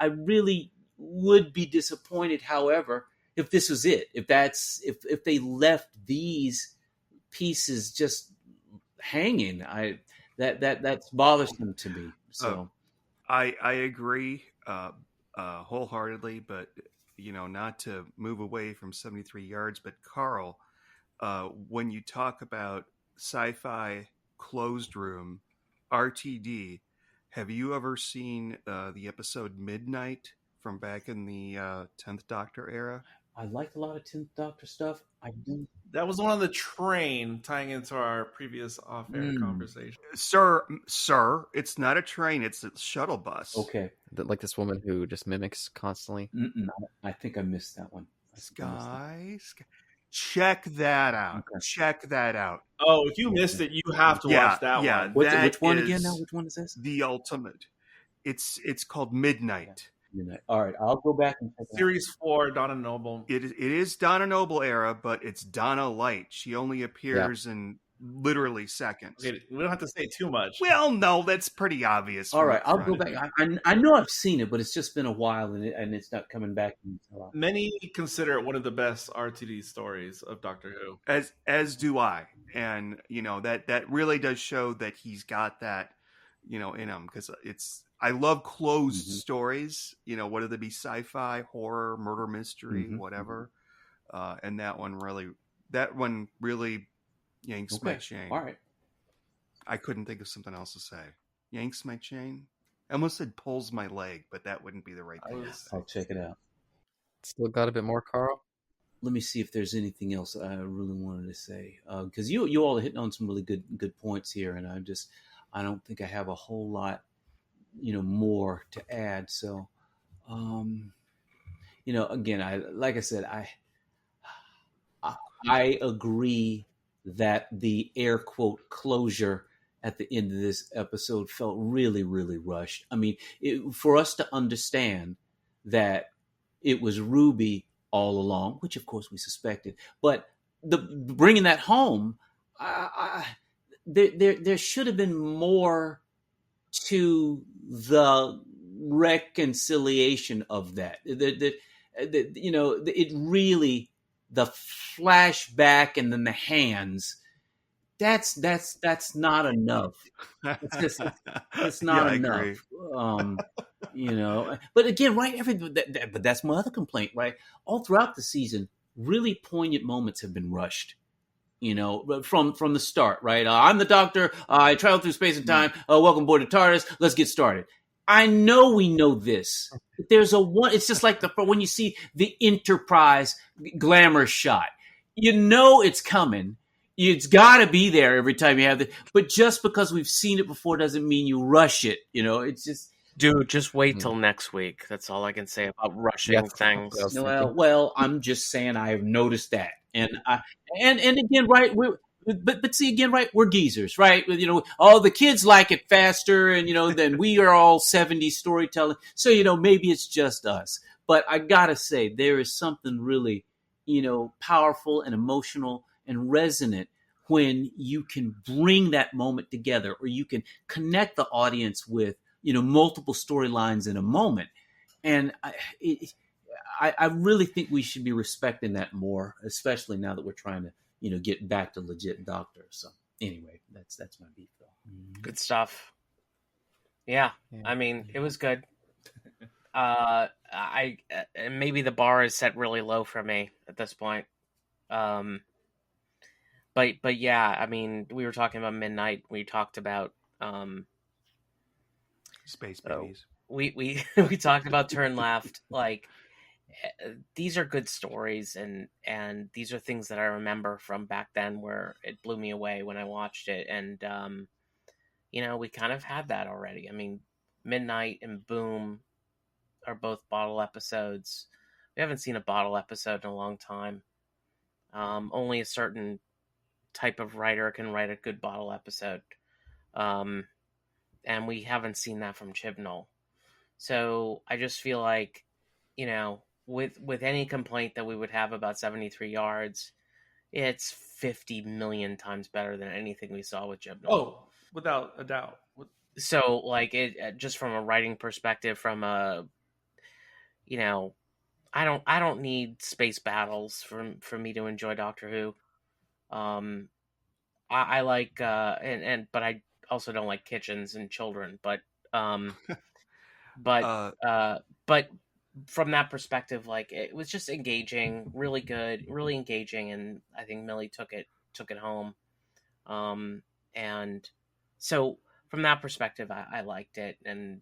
would be disappointed, however, if this was it. If they left these pieces just hanging, that's bothersome to me. So I agree wholeheartedly, but not to move away from 73 yards, but Carl, when you talk about sci-fi closed room, RTD, have you ever seen the episode Midnight from back in the 10th Doctor era? I liked a lot of 10th Doctor stuff. I do. That was one on the train, tying into our previous off-air conversation. Sir, it's not a train; it's a shuttle bus. Okay, like this woman who just mimics constantly. I think I missed that one. Sky. Check that out. Okay. Check that out. Oh, if you missed it, you have to watch that one. Yeah, which one again? Now, which one is this? The ultimate. It's called Midnight. All right, I'll go back and check it Series 4, Donna Noble. It is Donna Noble era, but it's Donna Light. She only appears in literally seconds. Okay, we don't have to say too much. Well, no, that's pretty obvious. All right, I'll go back. I know I've seen it, but it's just been a while, and it's not coming back. Many consider it one of the best RTD stories of Doctor Who. As do I, and that really does show that he's got that in him, because I love closed stories, whether they be sci-fi, horror, murder mystery, whatever. And that one really yanks my chain. All right. I couldn't think of something else to say. Yanks my chain? I almost said pulls my leg, but that wouldn't be the right thing to say. I'll check it out. Still got a bit more, Carl? Let me see if there's anything else I really wanted to say. Because you all are hitting on some really good points here, and I don't think I have a whole lot more to add. So again, like I said, I agree that the air quote closure at the end of this episode felt really, really rushed. I mean, for us to understand that it was Ruby all along, which of course we suspected, but bringing that home, there should have been more to the reconciliation of that. It really, the flashback and then the hands. That's not enough. It's not enough. But again, right? But that's my other complaint, right? All throughout the season, really poignant moments have been rushed. From the start, right? I'm the Doctor. I travel through space and time. Welcome aboard the TARDIS. Let's get started. I know we know this. There's it's just like when you see the Enterprise glamour shot. It's coming. It's got to be there every time you have it. But just because we've seen it before doesn't mean you rush it. It's just... Dude, just wait till next week. That's all I can say about rushing things. Well, I'm just saying I have noticed that. And again, right, but see, again, right, we're geezers, right? The kids like it faster, and, then we are all 70s storytelling. So, maybe it's just us. But I got to say, there is something really, powerful and emotional and resonant when you can bring that moment together, or you can connect the audience with, multiple storylines in a moment. And I really think we should be respecting that more, especially now that we're trying to, get back to legit Doctor. So anyway, that's my beef though. Good stuff. Yeah. I mean, it was good. Maybe the bar is set really low for me at this point. But yeah, I mean, we were talking about Midnight. We talked about Space Babies. We talked about Turn Left. Like, these are good stories, and these are things that I remember from back then where it blew me away when I watched it. And we kind of had that already. I mean, Midnight and Boom are both bottle episodes. We haven't seen a bottle episode in a long time. Only a certain type of writer can write a good bottle episode. And we haven't seen that from Chibnall. So I just feel like, with any complaint that we would have about 73 yards, it's 50 million times better than anything we saw with Chibnall. Oh, without a doubt. So, like, it just from a writing perspective, from a, I don't need space battles for me to enjoy Doctor Who. I like but I also don't like kitchens and children. But from that perspective, like, it was just engaging, really good, really engaging, and I think Millie took it home. And so from that perspective, I liked it, and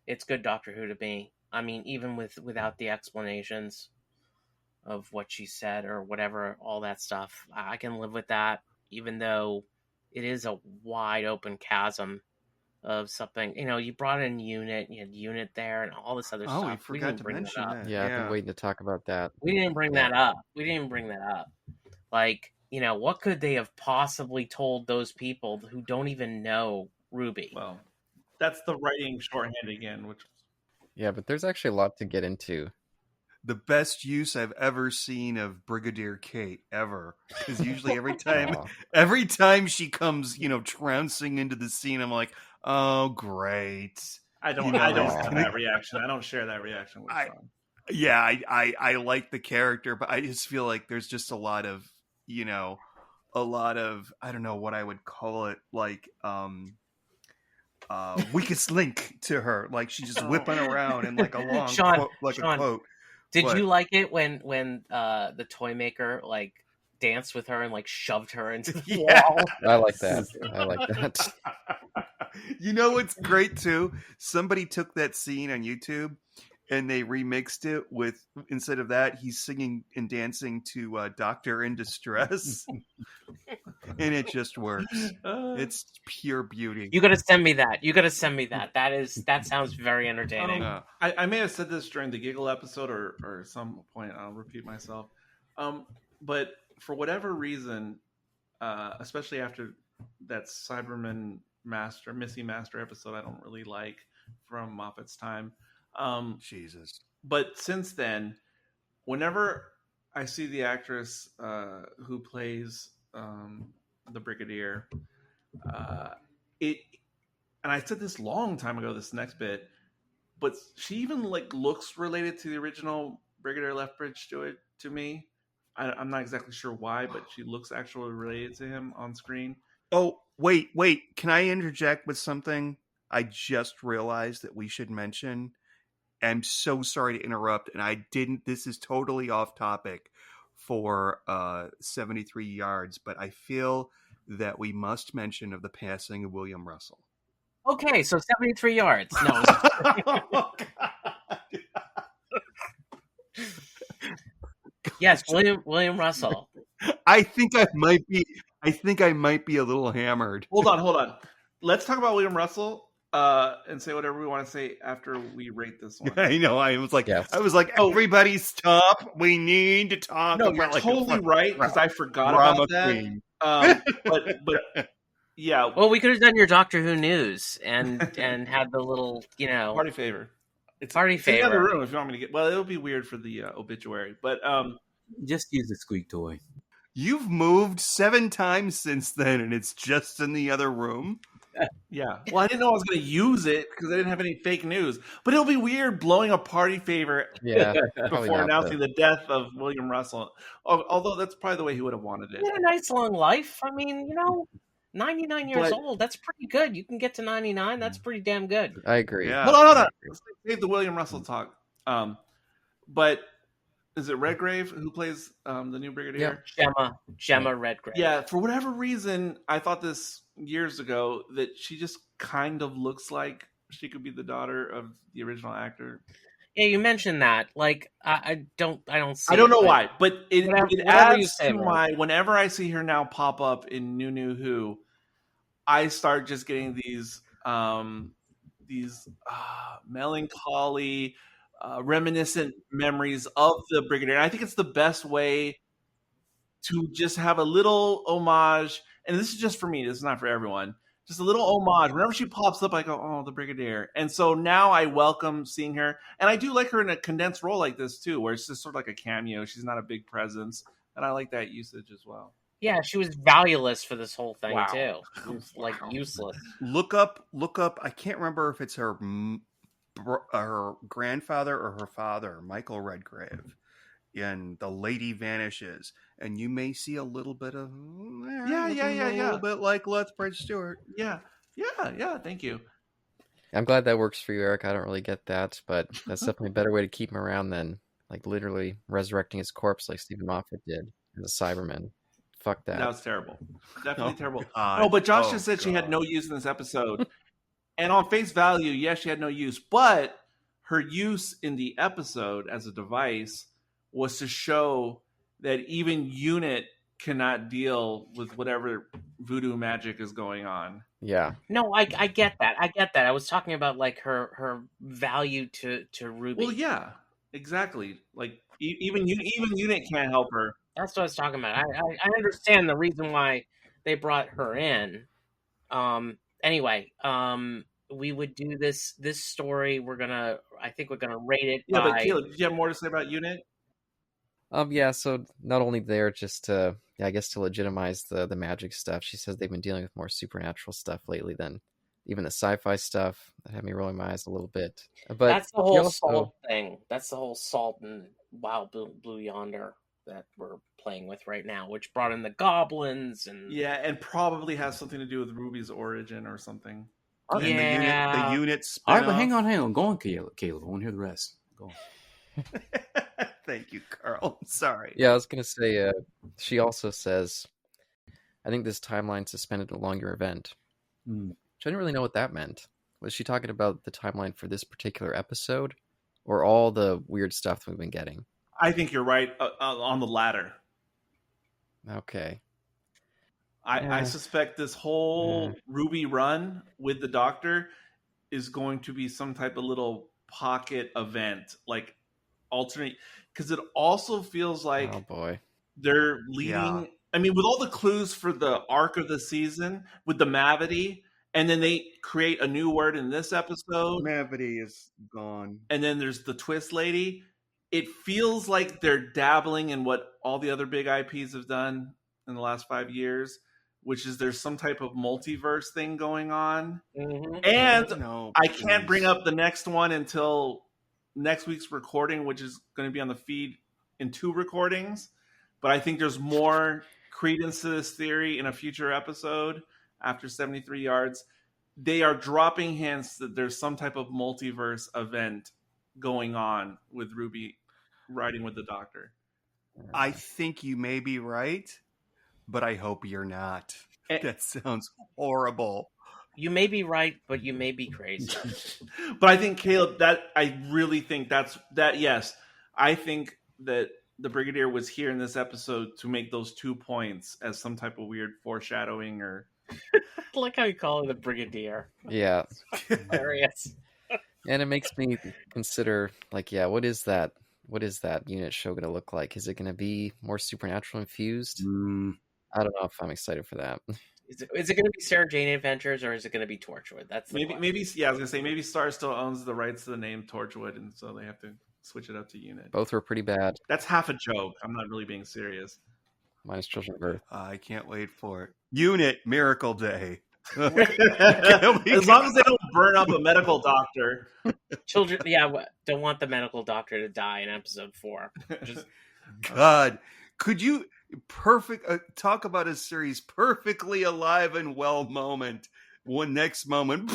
it's good Doctor Who to me. I mean, even without the explanations of what she said or whatever, all that stuff, I can live with that, even though it is a wide open chasm of something. You brought in Unit, you had Unit there, and all this other stuff. Oh, we forgot to mention that. Yeah, I've been waiting to talk about that. We didn't bring that up. Like, what could they have possibly told those people who don't even know Ruby? Well, that's the writing shorthand again, which... Yeah, but there's actually a lot to get into. The best use I've ever seen of Brigadier Kate ever. Because usually every time she comes, trouncing into the scene, I'm like, oh, great. I don't have that reaction. I don't share that reaction with Sean. Yeah, I like the character, but I just feel like there's just a lot of, I don't know what I would call it, like, weakest link to her. Like, she's just whipping around in like a long Sean, a quote. Did you like it when the toy maker, like, danced with her and, like, shoved her into the wall? I like that. You know what's great too? Somebody took that scene on YouTube and they remixed it with, instead of that, he's singing and dancing to Doctor in Distress. And it just works. It's pure beauty. You gotta send me that. That sounds very entertaining. I may have said this during the Giggle episode or some point. I'll repeat myself. But for whatever reason, especially after that Cyberman Missy Master episode, I don't really like from Moffat's time. Jesus. But since then, whenever I see the actress who plays the Brigadier, and I said this long time ago, this next bit, but she even like looks related to the original Brigadier Lethbridge Stewart to me. I'm not exactly sure why, but she looks actually related to him on screen. Oh, wait. Can I interject with something I just realized that we should mention? I'm so sorry to interrupt, and I didn't. This is totally off topic for 73 yards, but I feel that we must mention of the passing of William Russell. Okay, so 73 yards. No. Oh, Yes, William Russell. I think I might be a little hammered. Hold on. Let's talk about William Russell and say whatever we want to say after we rate this one. I know. I was like, everybody stop. We need to talk. No, about you're like totally right because I forgot about that. But yeah. Well, we could have done your Doctor Who news and had the little, party favor. It's party favor. In the other room if you want me to get. Well, it'll be weird for the obituary, but just use the squeak toy. You've moved 7 times since then, and it's just in the other room. Yeah. Well, I didn't know I was going to use it because I didn't have any fake news. But it'll be weird blowing a party favor before announcing the death of William Russell. Although that's probably the way he would have wanted it. He had a nice long life. I mean, 99 years old. That's pretty good. You can get to 99. That's pretty damn good. I agree. Yeah. Hold on. Let's save the William Russell talk. But is it Redgrave who plays the new Brigadier? Yeah. Gemma Redgrave. Yeah, for whatever reason, I thought this years ago that she just kind of looks like she could be the daughter of the original actor. Yeah, you mentioned that. Like, I don't see. I don't know why, but it adds to my. Whenever I see her now pop up in New Who, I start just getting these melancholy, reminiscent memories of the Brigadier. And I think it's the best way to just have a little homage. And this is just for me. This is not for everyone. Just a little homage. Whenever she pops up, I go, oh, the Brigadier. And so now I welcome seeing her. And I do like her in a condensed role like this, too, where it's just sort of like a cameo. She's not a big presence. And I like that usage as well. Yeah, she was valueless for this whole thing, too. She was, useless. Look up. I can't remember if it's her grandfather or her father, Michael Redgrave, in The Lady Vanishes. And you may see a little bit of a little bit like Lethbridge Stewart. Yeah. Thank you. I'm glad that works for you, Eric. I don't really get that, but that's definitely a better way to keep him around than like literally resurrecting his corpse like Stephen Moffat did as a Cyberman. Fuck that. That was terrible. Definitely terrible. No, but Josh just said she had no use in this episode. And on face value, yes, she had no use. But her use in the episode as a device was to show that even UNIT cannot deal with whatever voodoo magic is going on. Yeah. No, I get that. I was talking about like her value to Ruby. Well, yeah, exactly. Like even UNIT can't help her. That's what I was talking about. I understand the reason why they brought her in. Anyway, we would do this story. I think we're gonna rate it. Yeah, but Caleb, did you have more to say about UNIT? Yeah, so not only there just to, I guess, to legitimize the magic stuff, she says they've been dealing with more supernatural stuff lately than even the sci-fi stuff. That had me rolling my eyes a little bit. But that's the whole salt thing. That's the whole salt and Wild Blue Yonder that we're playing with right now, which brought in the goblins and and probably has something to do with Ruby's origin or something. And the unit all right, but hang on. Go on, Caleb. I want to hear the rest. Go on. Thank you, Carl. Sorry. Yeah, I was going to say, she also says, I think this timeline suspended along your event. Which I didn't really know what that meant. Was she talking about the timeline for this particular episode or all the weird stuff we've been getting? I think you're right on the latter. Okay. I suspect this whole Ruby run with the Doctor is going to be some type of little pocket event, like alternate, because it also feels like they're leading. Yeah. I mean, with all the clues for the arc of the season with the Mavity, and then they create a new word in this episode. Mavity is gone. And then there's the Twist Lady. It feels like they're dabbling in what all the other big IPs have done in the last 5 years. which is there's some type of multiverse thing going on. Mm-hmm. And I can't bring up the next one until next week's recording, which is going to be on the feed in 2 recordings. But I think there's more credence to this theory in a future episode after 73 yards. They are dropping hints that there's some type of multiverse event going on with Ruby riding with the Doctor. I think you may be right, but I hope you're not. That sounds horrible. You may be right, but you may be crazy. But I think, Caleb, I really think yes. I think that the Brigadier was here in this episode to make those 2 points as some type of weird foreshadowing or... I like how you call it the Brigadier. Yeah. Hilarious. And it makes me consider, like, yeah, what is that unit show going to look like? Is it going to be more supernatural infused? I don't know if I'm excited for that. Is it going to be Sarah Jane Adventures, or is it going to be Torchwood? That's maybe. Yeah, I was going to say maybe Star still owns the rights to the name Torchwood, and so they have to switch it up to Unit. Both were pretty bad. That's half a joke. I'm not really being serious. Minus Children of Earth. I can't wait for it. Unit Miracle Day. As long as they don't burn up a medical doctor. Children, don't want the medical doctor to die in episode 4. God, could you talk about a series perfectly alive and well moment? One next moment,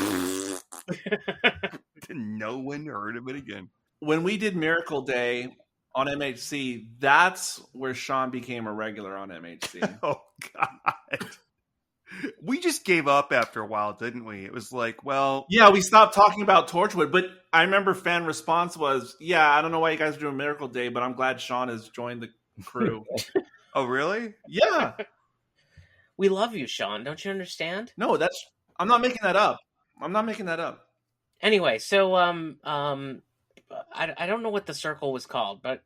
no one heard of it again. When we did Miracle Day on MHC, that's where Sean became a regular on MHC. Oh God. We just gave up after a while, didn't we? It was like, well... Yeah, we stopped talking about Torchwood, but I remember fan response was, yeah, I don't know why you guys are doing Miracle Day, but I'm glad Sean has joined the crew. Oh, really? Yeah. We love you, Sean. Don't you understand? No, I'm not making that up. Anyway, so I don't know what the circle was called, but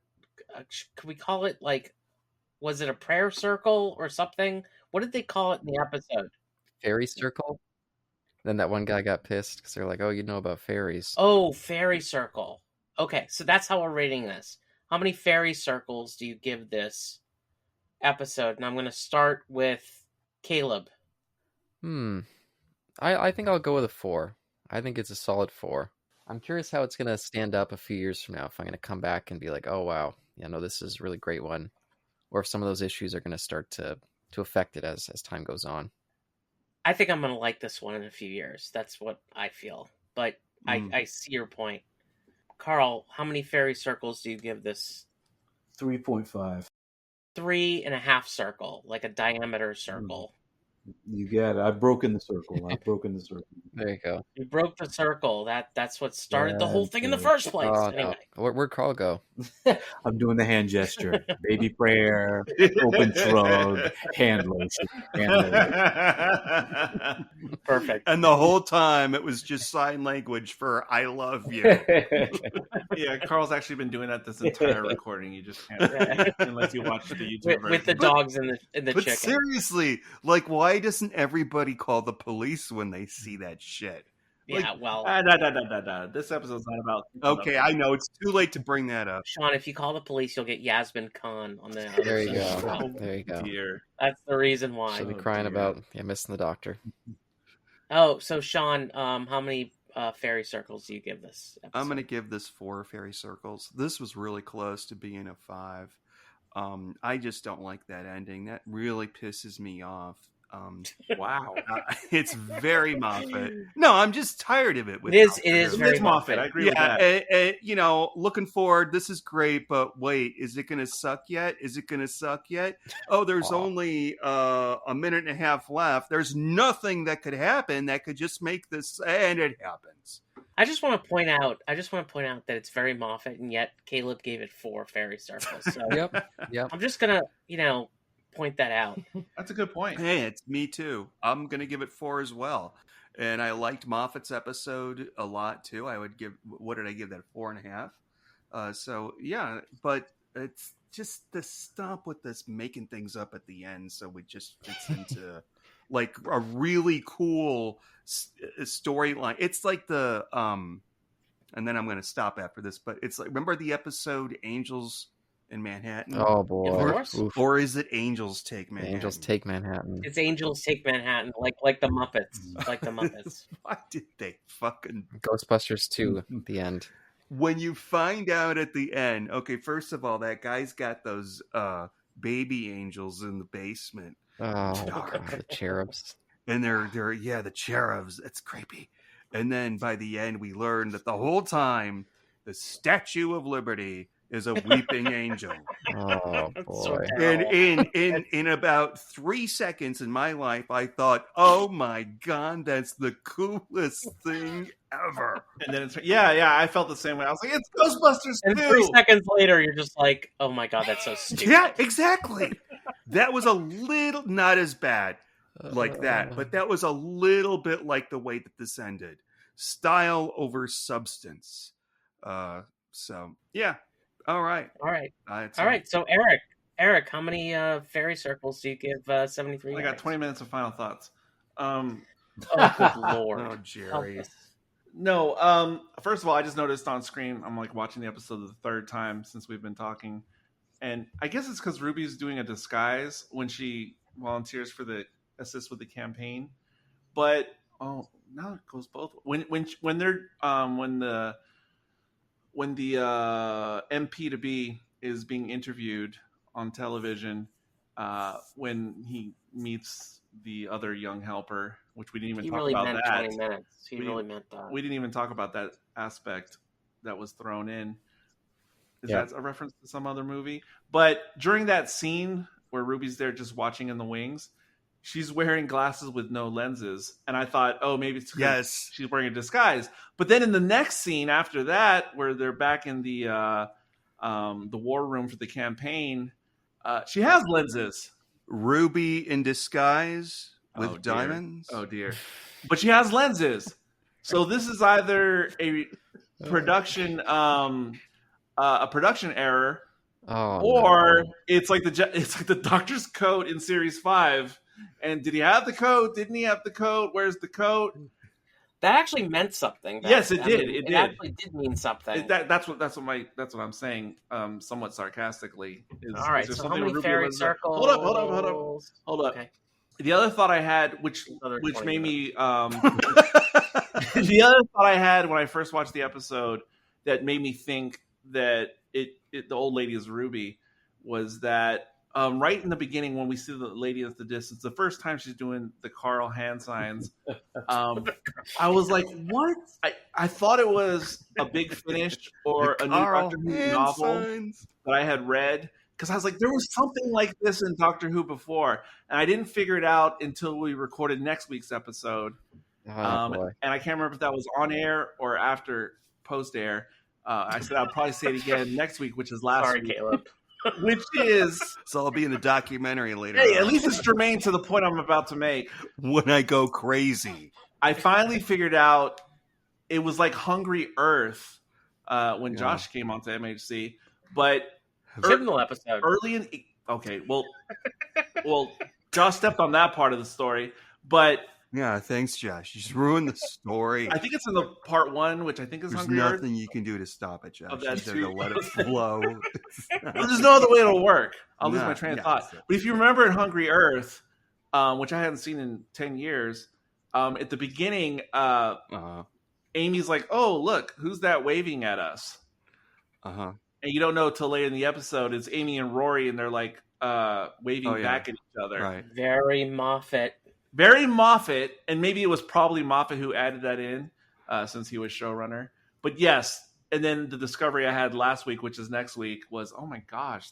could we call it, like, was it a prayer circle or something? What did they call it in the episode? Fairy circle? Then that one guy got pissed because they're like, oh, you know about fairies. Oh, fairy circle. Okay, so that's how we're rating this. How many fairy circles do you give this episode? And I'm going to start with Caleb. I think I'll go with a 4. I think it's a solid 4. I'm curious how it's going to stand up a few years from now. If I'm going to come back and be like, oh, wow, this is a really great one. Or if some of those issues are going to start to affect it as time goes on. I think I'm going to like this one in a few years. That's what I feel. But I see your point. Carl, how many fairy circles do you give this? 3.5. 3.5 circle, like a diameter circle. You got it. I've broken the circle. There you go. You broke the circle. That's what started the whole thing in the first place. Anyway. No. Where'd Carl go? I'm doing the hand gesture. Baby prayer, open shrug, hand lotion. Perfect. And the whole time it was just sign language for I love you. Yeah, Carl's actually been doing that this entire recording. You just can't unless you watch the YouTube version. With the dogs and the but chicken. Seriously, like, why doesn't everybody call the police when they see that shit? Like, yeah, well... This episode's not about... Okay, I know. It's too late to bring that up. Sean, if you call the police, you'll get Yasmin Khan on the other There you side. go. Oh, there you go. Dear. That's the reason why. She'll be crying about missing the doctor. Oh, so Sean, how many fairy circles do you give this episode? I'm going to give this 4 fairy circles. This was really close to being a 5. I just don't like that ending. That really pisses me off. Wow. It's very Moffat. No, I'm just tired of it. It is very Moffat. I agree with that. Looking forward, this is great, but wait, is it going to suck yet? Oh, there's only a minute and a half left. There's nothing that could happen that could just make this, and it happens. I just want to point out that it's very Moffat, and yet Caleb gave it 4 fairy circles. So Yep. I'm just gonna, point that out. That's a good point. Hey, it's me too. I'm going to give it 4 as well. And I liked Moffat's episode a lot too. I would give, what did I give that? 4.5. So yeah, but it's just the stop with this making things up at the end. So it just fits into like a really cool storyline. It's like the, and then I'm going to stop after this, but it's like, remember the episode Angels in Manhattan? Oh boy. Of course. Or is it Angels Take Manhattan? Angels Take Manhattan. It's Angels Take Manhattan, like the Muppets. Like the Muppets. Why did they fucking... Ghostbusters 2 at the end. When you find out at the end, okay, first of all, that guy's got those baby angels in the basement. Oh, God, the cherubs. And they're the cherubs. That's creepy. And then by the end, we learn that the whole time, the Statue of Liberty is a weeping angel. Oh boy! And in about 3 seconds in my life, I thought, "Oh my God, that's the coolest thing ever!" And then I felt the same way. I was like, "It's Ghostbusters 2!" And 3 seconds later, you're just like, "Oh my God, that's so stupid." Yeah, exactly. That was a little not as bad like that, but that was a little bit like the way that this ended. Style over substance. So yeah. All right. So Eric, how many fairy circles do you give 73? I got 20 minutes of final thoughts. Oh, good Lord. Oh, Jerry. No, first of all, I just noticed on screen, I'm like watching the episode the third time since we've been talking. And I guess it's because Ruby's doing a disguise when she volunteers for the assist with the campaign. But now it goes both. When the MP to be is being interviewed on television, when he meets the other young helper, which we didn't even talk about that. 20 minutes. He really meant that. We didn't even talk about that aspect that was thrown in. Is that a reference to some other movie? But during that scene where Ruby's there just watching in the wings, she's wearing glasses with no lenses. And I thought, oh, maybe it's because she's wearing a disguise. But then in the next scene after that, where they're back in the war room for the campaign, she has lenses. Ruby in disguise with diamonds? Oh, dear. But she has lenses. So this is either a production error, or it's like the Doctor's coat in Series 5. And did he have the coat? Didn't he have the coat? Where's the coat? That actually meant something. Yes, it did. It actually did mean something. That's what I'm saying. Somewhat sarcastically. All right. So how many fairy circles? Hold up. Okay. The other thought I had, which made me, the other thought I had when I first watched the episode that made me think that the old lady is Ruby, was that right in the beginning when we see the lady at the distance, the first time she's doing the Carl hand signs, I was like, what? I thought it was a Big Finish or a new Doctor Who novel that I had read, because I was like, there was something like this in Doctor Who before, and I didn't figure it out until we recorded next week's episode. And I can't remember if that was on air or after post air. I said I'll probably say it again next week, which is last week. Caleb. Which is... So I'll be in the documentary later. Hey, at least it's germane to the point I'm about to make. When I go crazy. I finally figured out it was like Hungry Earth when Josh came onto MHC. But... Chibnall episode. Early in... Okay, well, Josh stepped on that part of the story, but... Yeah, thanks, Josh. You just ruined the story. I think it's in the part 1, which I think is Hungry Earth. There's nothing you can do to stop it, Josh. You just have to let it flow. There's no other way it'll work. I'll lose my train of thought. But if you remember in Hungry Earth, which I hadn't seen in 10 years, at the beginning, Amy's like, oh, look, who's that waving at us? Uh-huh. And you don't know till later in the episode, it's Amy and Rory, and they're like waving back at each other. Right. Very Moffat. Very Moffat, and maybe it was probably Moffat who added that in since he was showrunner. But yes, and then the discovery I had last week, which is next week, was, oh my gosh,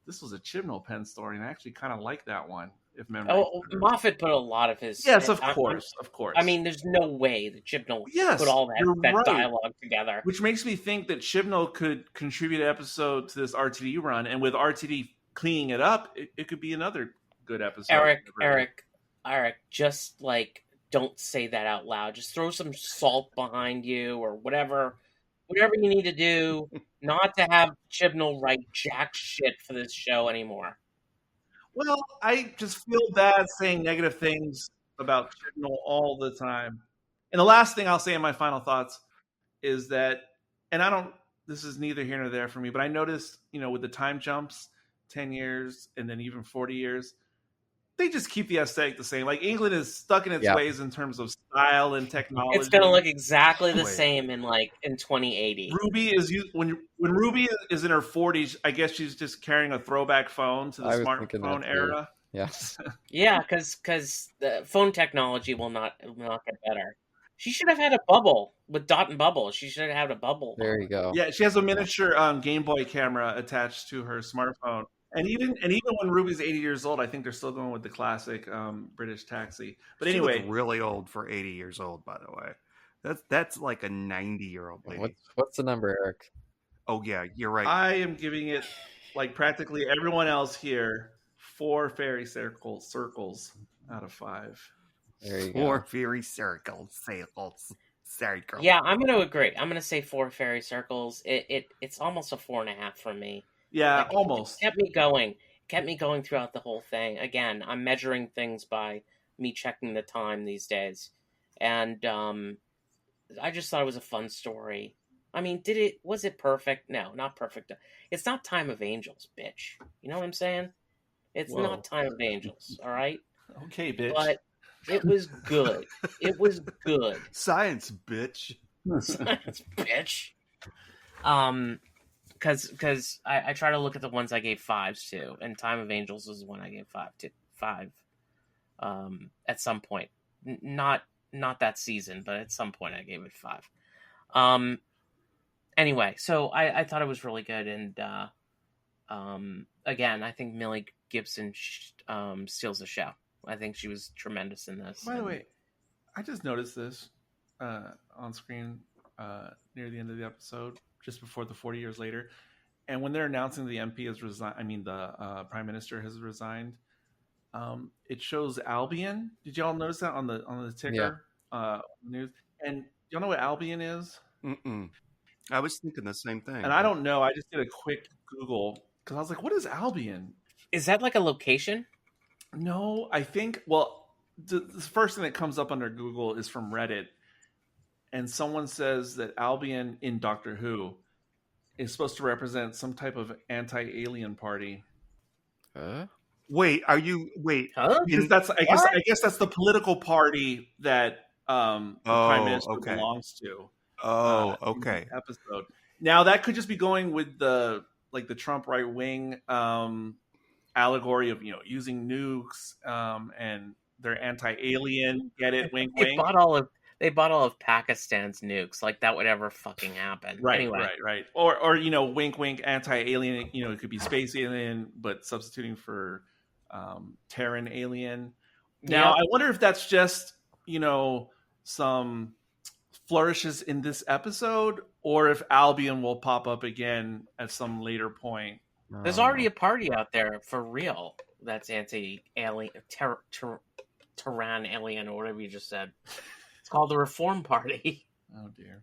this was a Chibnall Pen story, and I actually kind of like that one, if memory. Oh, Moffat put a lot of his... Yes, of course. I mean, there's no way that Chibnall put all that dialogue together. Which makes me think that Chibnall could contribute an episode to this RTD run, and with RTD cleaning it up, it could be another good episode. Eric, just don't say that out loud. Just throw some salt behind you or whatever you need to do not to have Chibnall write jack shit for this show anymore. Well, I just feel bad saying negative things about Chibnall all the time. And the last thing I'll say in my final thoughts is that, and I don't this is neither here nor there for me, but I noticed, with the time jumps, 10 years and then even 40 years, they just keep the aesthetic the same. Like England is stuck in its ways in terms of style and technology. It's gonna look exactly the same in 2080. Ruby is when Ruby is in her 40s. I guess she's just carrying a throwback phone to the smartphone era. Yes. Yeah, because the phone technology will not get better. She should have had a bubble with dot and bubble. She should have had a bubble. There you go. Yeah, she has a miniature Game Boy camera attached to her smartphone. And even when Ruby's 80 years old, I think they're still going with the classic British taxi. But anyway, she really old for 80 years old, by the way. That's like a 90-year-old lady. What's the number, Eric? Oh yeah, you're right. I am giving it, like practically everyone else here, 4 fairy circles out of 5. There you go. 4 fairy circles. Yeah, I'm going to agree. I'm going to say 4 fairy circles. It's almost a 4.5 for me. Yeah, almost. It kept me going throughout the whole thing. Again, I'm measuring things by me checking the time these days. And I just thought it was a fun story. I mean, was it perfect? No, not perfect. It's not Time of Angels, bitch. You know what I'm saying? It's not Time of Angels, all right? Okay, bitch. But it was good. It was good. Science, bitch. Science, bitch. Because I try to look at the ones I gave 5s to, and Time of Angels was the one I gave 5 at some point. Not that season, but at some point I gave it 5. Anyway, so I thought it was really good, and again, I think Millie Gibson steals the show. I think she was tremendous in this. By the way, I just noticed this on screen near the end of the episode, just before the 40 years later, and when they're announcing the MP has resigned, I mean the Prime Minister has resigned. It shows Albion. Did y'all notice that on the ticker news? And y'all know what Albion is? Mm-mm. I was thinking the same thing. And I don't know. I just did a quick Google because I was like, "What is Albion?" Is that like a location? No, I think. Well, the first thing that comes up under Google is from Reddit, and someone says that Albion in Doctor Who is supposed to represent some type of anti-alien party. Wait, are you Huh? Because that's I guess that's the political party that the Prime Minister belongs to. Oh, okay. Episode. Now that could just be going with the Trump right wing allegory of using nukes and they're anti-alien. Get it? Wink, wink. They bought all of Pakistan's nukes. Like that would ever fucking happen. Right, anyway. right. Or wink, wink, anti-alien. It could be space alien, but substituting for Terran alien. Now, I wonder if that's just some flourishes in this episode, or if Albion will pop up again at some later point. There's already a party out there for real that's anti-alien, Terran alien, or whatever you just said. It's called the Reform Party. Oh dear.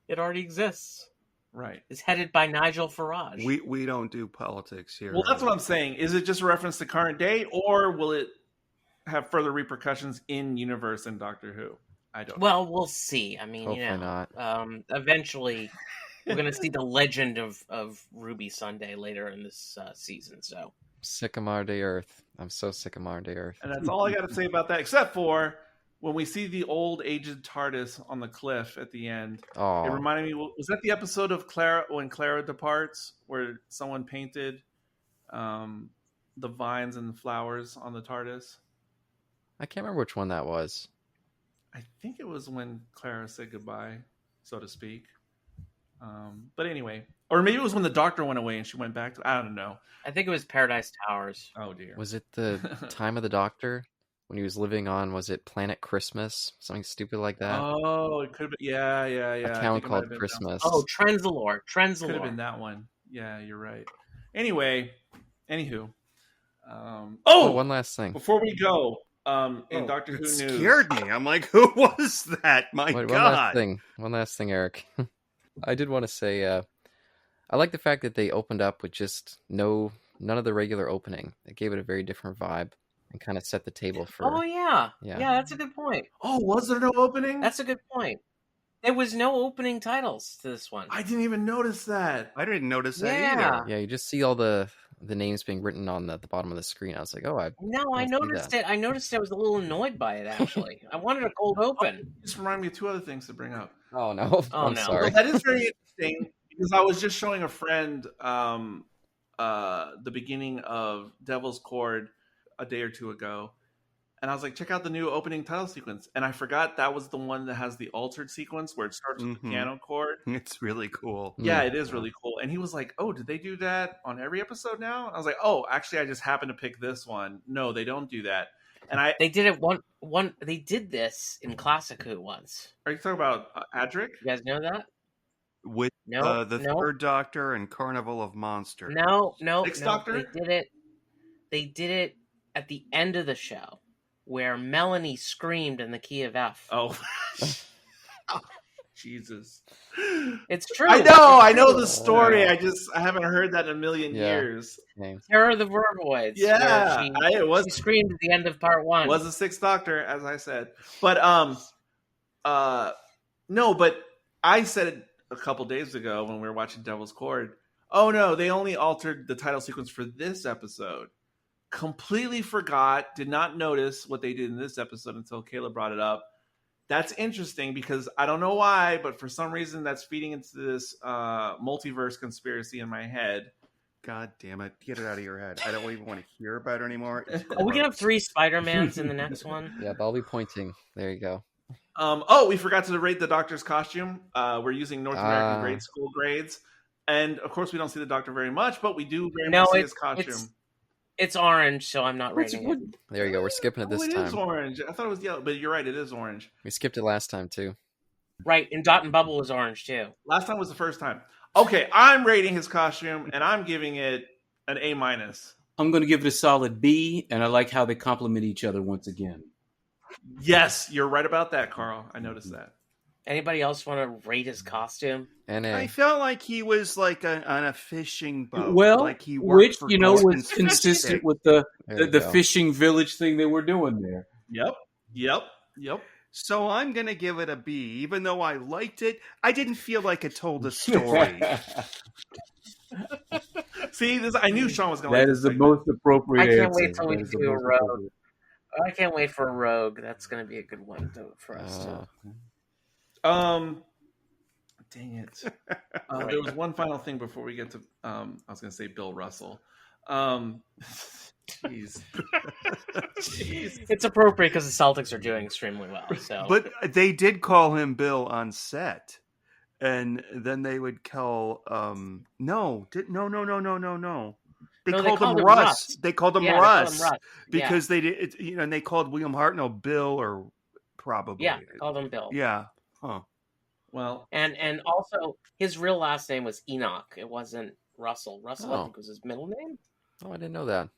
It already exists. Right. It's headed by Nigel Farage. We don't do politics here. Well, that's what I'm saying. Is it just a reference to current day, or will it have further repercussions in universe and Doctor Who? I don't know. Well, we'll see. I mean, Hopefully not. Eventually we're going to see the legend of Ruby Sunday later in this season. So Sick of Modern Day Earth. I'm so sick of Modern Day Earth. And that's all I got to say about that, except for when we see the old aged TARDIS on the cliff at the end. Oh, it reminded me. Was that the episode of when Clara departs, where someone painted the vines and the flowers on the TARDIS? I can't remember which one that was. I think it was when Clara said goodbye, so to speak. But anyway, or maybe it was when the Doctor went away and she went back to. I don't know. I think it was Paradise Towers. Oh dear. Was it the time of the Doctor when he was living on? Was it Planet Christmas? Something stupid like that. Oh, it could have been. Yeah. A town called Christmas. Oh, Trenzalore. Could have been that one. Yeah, you're right. Anywho. One last thing before we go. In Doctor Who news, scared me. I'm like, who was that? My God! One last thing, Eric. I did want to say, I like the fact that they opened up with just none of the regular opening. It gave it a very different vibe and kind of set the table for. Oh yeah, that's a good point. Oh, was there no opening? That's a good point. There was no opening titles to this one. I didn't even notice that. I didn't notice that either. Yeah, you just see all the names being written on the bottom of the screen. I was like, I noticed it. I noticed I was a little annoyed by it, actually. I wanted a cold open. Just remind me of two other things to bring up. Oh, no. I'm no. sorry. Well, that is very interesting because I was just showing a friend the beginning of Devil's Chord a day or two ago. And I was like, check out the new opening title sequence. And I forgot that was the one that has the altered sequence where it starts with the piano chord. It's really cool. Yeah, it is really cool. And he was like, oh, did they do that on every episode now? I was like, oh, actually, I just happened to pick this one. No, they don't do that. And they did it they did this in Classic Who once. Are you talking about Adric? You guys know that? With the Third Doctor and Carnival of Monsters. No. Sixth Doctor? They did it at the end of the show, where Melanie screamed in the key of F. Oh, Jesus! It's true. I know the story. I haven't heard that in a million years. Terror of the Vervoids. Yeah, she screamed at the end of part 1. Was the Sixth Doctor, as I said, but no, but I said it a couple days ago when we were watching Devil's Chord. Oh no, they only altered the title sequence for this episode. Completely forgot, did not notice what they did in this episode until Kayla brought it up. That's interesting because I don't know why, but for some reason that's feeding into this multiverse conspiracy in my head. God damn it. Get it out of your head. I don't even want to hear about it anymore. Are we going to have 3 Spider-Mans in the next one? Yeah, I'll be pointing. There you go. We forgot to rate the Doctor's costume. We're using North American grade school grades. And of course we don't see the Doctor very much, but we do very much see his costume. It's orange, so I'm not rating it. There you go. We're skipping it this time. It is orange. I thought it was yellow, but you're right. It is orange. We skipped it last time, too. Right, and Dot and Bubble was orange, too. Last time was the first time. Okay, I'm rating his costume, and I'm giving it an A-. I'm going to give it a solid B, and I like how they complement each other once again. Yes, you're right about that, Carl. I noticed that. Anybody else want to rate his costume? I felt like he was like on a fishing boat. Well, like he worked for was consistent with the fishing village thing they were doing there. Yep. So I'm going to give it a B. Even though I liked it, I didn't feel like it told a story. See, I knew Sean was going to That is the most appropriate answer. I can't wait till we do a rogue. I can't wait for a rogue. That's going to be a good one for us, too. Dang it. There was one final thing before we get to I was going to say Bill Russell. Jeez. It's appropriate because the Celtics are doing extremely well. So, but they did call him Bill on set, and then they would call no. They called him Russ. They called him Russ because they did. And they called William Hartnell Bill, or probably they called him Bill. Yeah. Huh. Well, and also his real last name was Enoch. It wasn't Russell. Russell, I think, was his middle name. Oh, I didn't know that.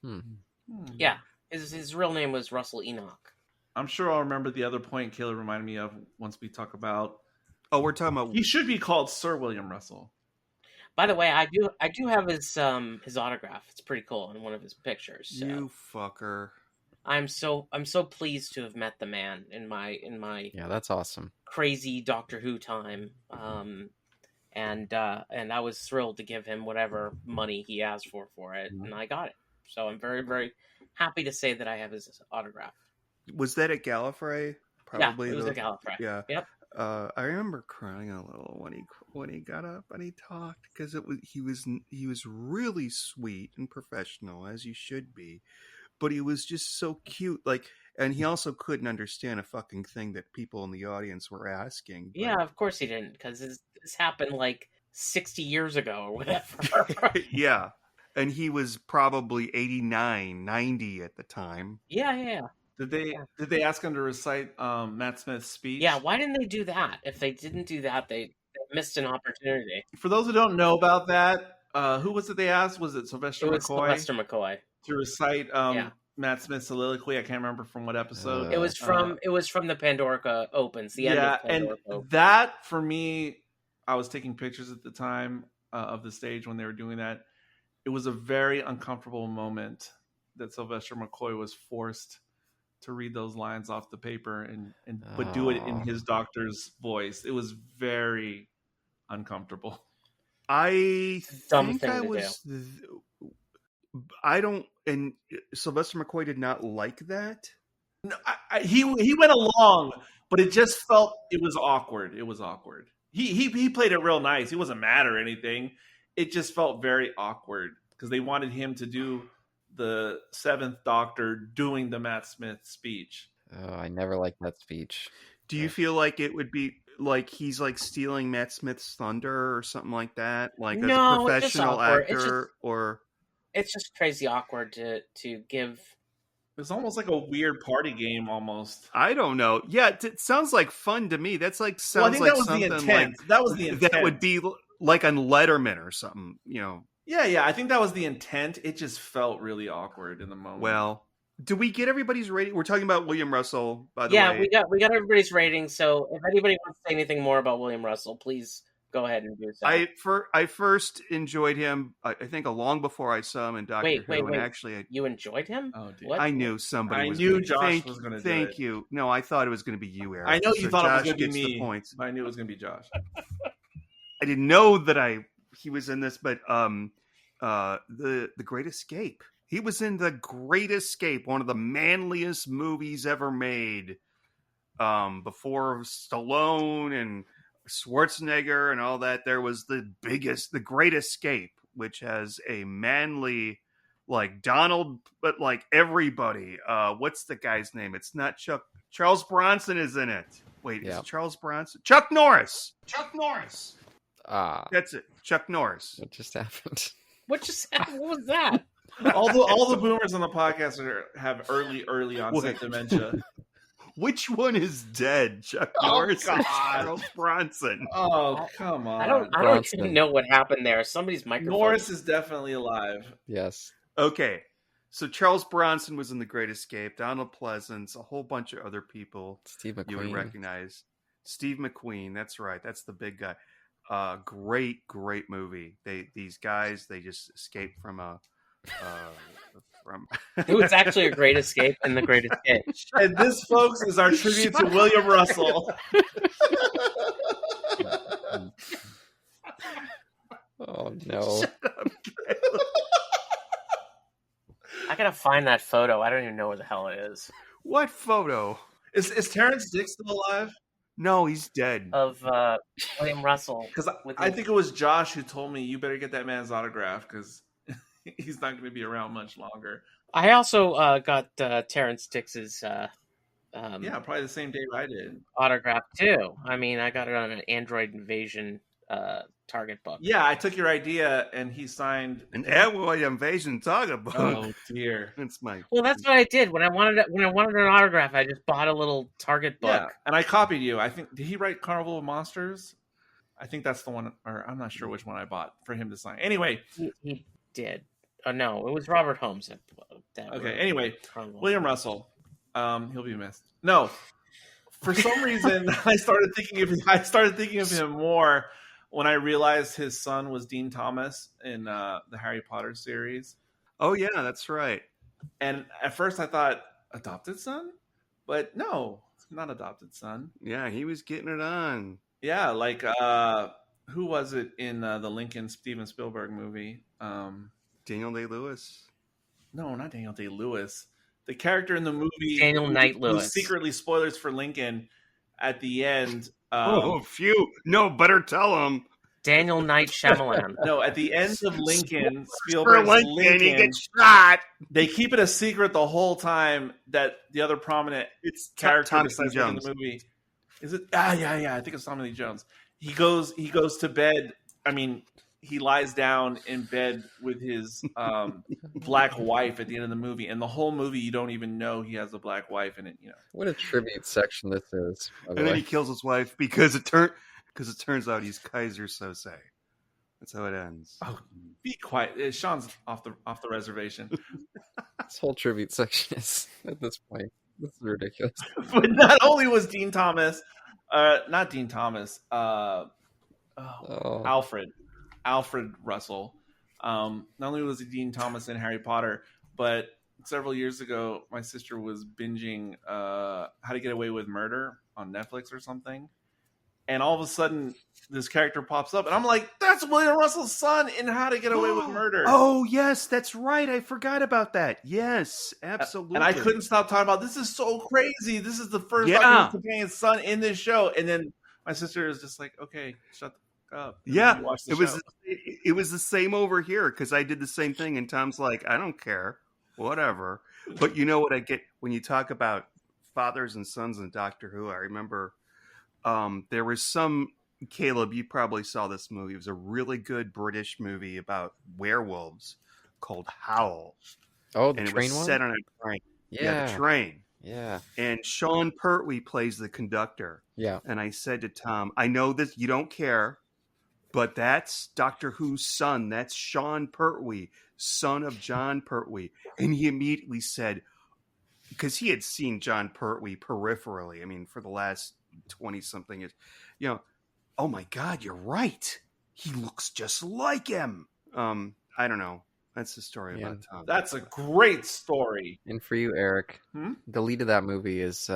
Yeah, his real name was Russell Enoch. I'm sure I'll remember the other point Kayla reminded me of once we talk about. Oh, we're talking about. He should be called Sir William Russell. By the way, I do have his autograph. It's pretty cool in one of his pictures. So. You fucker. I'm so pleased to have met the man in my yeah, that's awesome, crazy Doctor Who time, and I was thrilled to give him whatever money he asked for it, and I got it. So I'm very, very happy to say that I have his autograph. Was that at Gallifrey? Probably. Yeah, it was at Gallifrey. Yeah. Yep. I remember crying a little when he got up and he talked because he was really sweet and professional, as you should be. But he was just so cute, and he also couldn't understand a fucking thing that people in the audience were asking. But... Yeah, of course he didn't, because this happened like 60 years ago or whatever. Yeah, and he was probably 89, 90 at the time. Yeah. Did they ask him to recite Matt Smith's speech? Yeah, why didn't they do that? If they didn't do that, they missed an opportunity. For those who don't know about that, who was it they asked? Was it Sylvester McCoy? Sylvester McCoy. To recite Matt Smith's soliloquy. I can't remember from what episode. It was from the Pandora Opens. The end of Pandora Opens. That for me, I was taking pictures at the time of the stage when they were doing that. It was a very uncomfortable moment that Sylvester McCoy was forced to read those lines off the paper but do it in his doctor's voice. It was very uncomfortable. I Dumb think thing I to was. I don't. And Sylvester McCoy did not like that. No, he went along, but it just felt it was awkward. It was awkward. He played it real nice. He wasn't mad or anything. It just felt very awkward because they wanted him to do the Seventh Doctor doing the Matt Smith speech. Oh, I never liked that speech. Do you feel like it would be like he's like stealing Matt Smith's thunder or something like that? Like as a professional actor, or it's just crazy awkward to give. It's almost like a weird party game, almost. I don't know. Yeah, it sounds like fun to me. That's like sounds I think like that was something the intent. That was the intent. That would be like on Letterman or something, you know. Yeah. I think that was the intent. It just felt really awkward in the moment. Well, do we get everybody's rating? We're talking about William Russell, by the way. Yeah, we got everybody's rating. So if anybody wants to say anything more about William Russell, please go ahead and do so. I first enjoyed him, I think, long before I saw him in Doctor Who. Wait. And actually, you enjoyed him? Oh, dude. What? I knew somebody. I knew Josh was going to do it. Thank you. No, I thought it was going to be you, Eric. I know you thought Josh it was going to be the me, points. but I knew it was going to be Josh. I didn't know that he was in this, but the Great Escape. He was in The Great Escape, one of the manliest movies ever made. Before Stallone and Schwarzenegger and all that, there was The Great Escape, which has a manly, like Donald, but like everybody. What's the guy's name? It's not Chuck. Charles Bronson is in it. Wait, is it Charles Bronson? Chuck Norris. That's it. Chuck Norris. What just happened? What was that? all the boomers on the podcast have early onset dementia. Which one is dead? Chuck Norris or Charles Bronson? Oh, come on. I don't even know what happened there. Somebody's microphone. Norris is definitely alive. Yes. Okay. So Charles Bronson was in The Great Escape. Donald Pleasance, a whole bunch of other people Steve McQueen. you would recognize. Steve McQueen, that's right. That's the big guy. Great movie. These guys, they just escaped from It was actually a great escape in The Great Escape. And this, folks, is our tribute to William Russell. Oh, no. Shut up, I gotta find that photo. I don't even know where the hell it is. What photo? Is Terrence Dick still alive? No, he's dead. Of William Russell. Because I think it was Josh who told me you better get that man's autograph because he's not going to be around much longer. I also got Terrence Dick's probably the same day I did. Autograph too. I mean, I got it on an Android Invasion Target book. Yeah, I took your idea and he signed an Android Invasion Target book. Oh dear, that's my. Well, that's what I did when I wanted an autograph. I just bought a little Target book. Yeah, and I copied you. I think did he write Carnival of Monsters? I think that's the one, or I'm not sure which one I bought for him to sign. Anyway, he did. Oh no, it was Robert Holmes. Okay. Anyway, William Russell, he'll be missed. No, for some reason I started thinking of him more when I realized his son was Dean Thomas in the Harry Potter series. Oh yeah, that's right. And at first I thought adopted son, but no, it's not adopted son. Yeah, he was getting it on. Yeah, like who was it in the Lincoln Steven Spielberg movie? Daniel Day-Lewis? No, not Daniel Day-Lewis. The character in the movie, Daniel Knight-Lewis. Secretly, spoilers for Lincoln. At the end, phew! No, better tell him. Daniel Knight Shyamalan. No, at the end of Lincoln, Spielberg's Lincoln, he gets shot. They keep it a secret the whole time that the other prominent character Tommy besides Jones in the movie is it? Yeah. I think it's Tommy Lee Jones. He goes to bed. I mean, he lies down in bed with his black wife at the end of the movie, and the whole movie you don't even know he has a black wife in it. You know what a tribute section this is. And then he kills his wife because it turns out he's Kaiser Sose. That's how it ends. Oh, be quiet. Sean's off the reservation. This whole tribute section is at this point. This is ridiculous. But not only was Dean Thomas, not Dean Thomas, Alfred Russell. Not only was he Dean Thomas in Harry Potter, but several years ago, my sister was binging How to Get Away with Murder on Netflix or something. And all of a sudden, this character pops up, and I'm like, that's William Russell's son in How to Get Away with Murder. Oh, yes, that's right. I forgot about that. Yes, absolutely. And I couldn't stop talking about, this is so crazy. This is the first Dr. Who's companion's son in this show. And then my sister is just like, okay, shut the fuck up. Yeah, it was the same over here, because I did the same thing, and Tom's like, I don't care. Whatever. But you know what I get when you talk about fathers and sons in Doctor Who? I remember there was some, Caleb, you probably saw this movie. It was a really good British movie about werewolves called Howl. Oh, the and train it was one? set on a train. Yeah, the train. Yeah. And Sean Pertwee plays the conductor. Yeah. And I said to Tom, I know that you don't care, but that's Doctor Who's son. That's Sean Pertwee, son of John Pertwee. And he immediately said, because he had seen John Pertwee peripherally, I mean, for the last 20-something years, oh my God, you're right. He looks just like him. I don't know. That's the story about Tom. That's a great story. And for you, Eric, the lead of that movie is,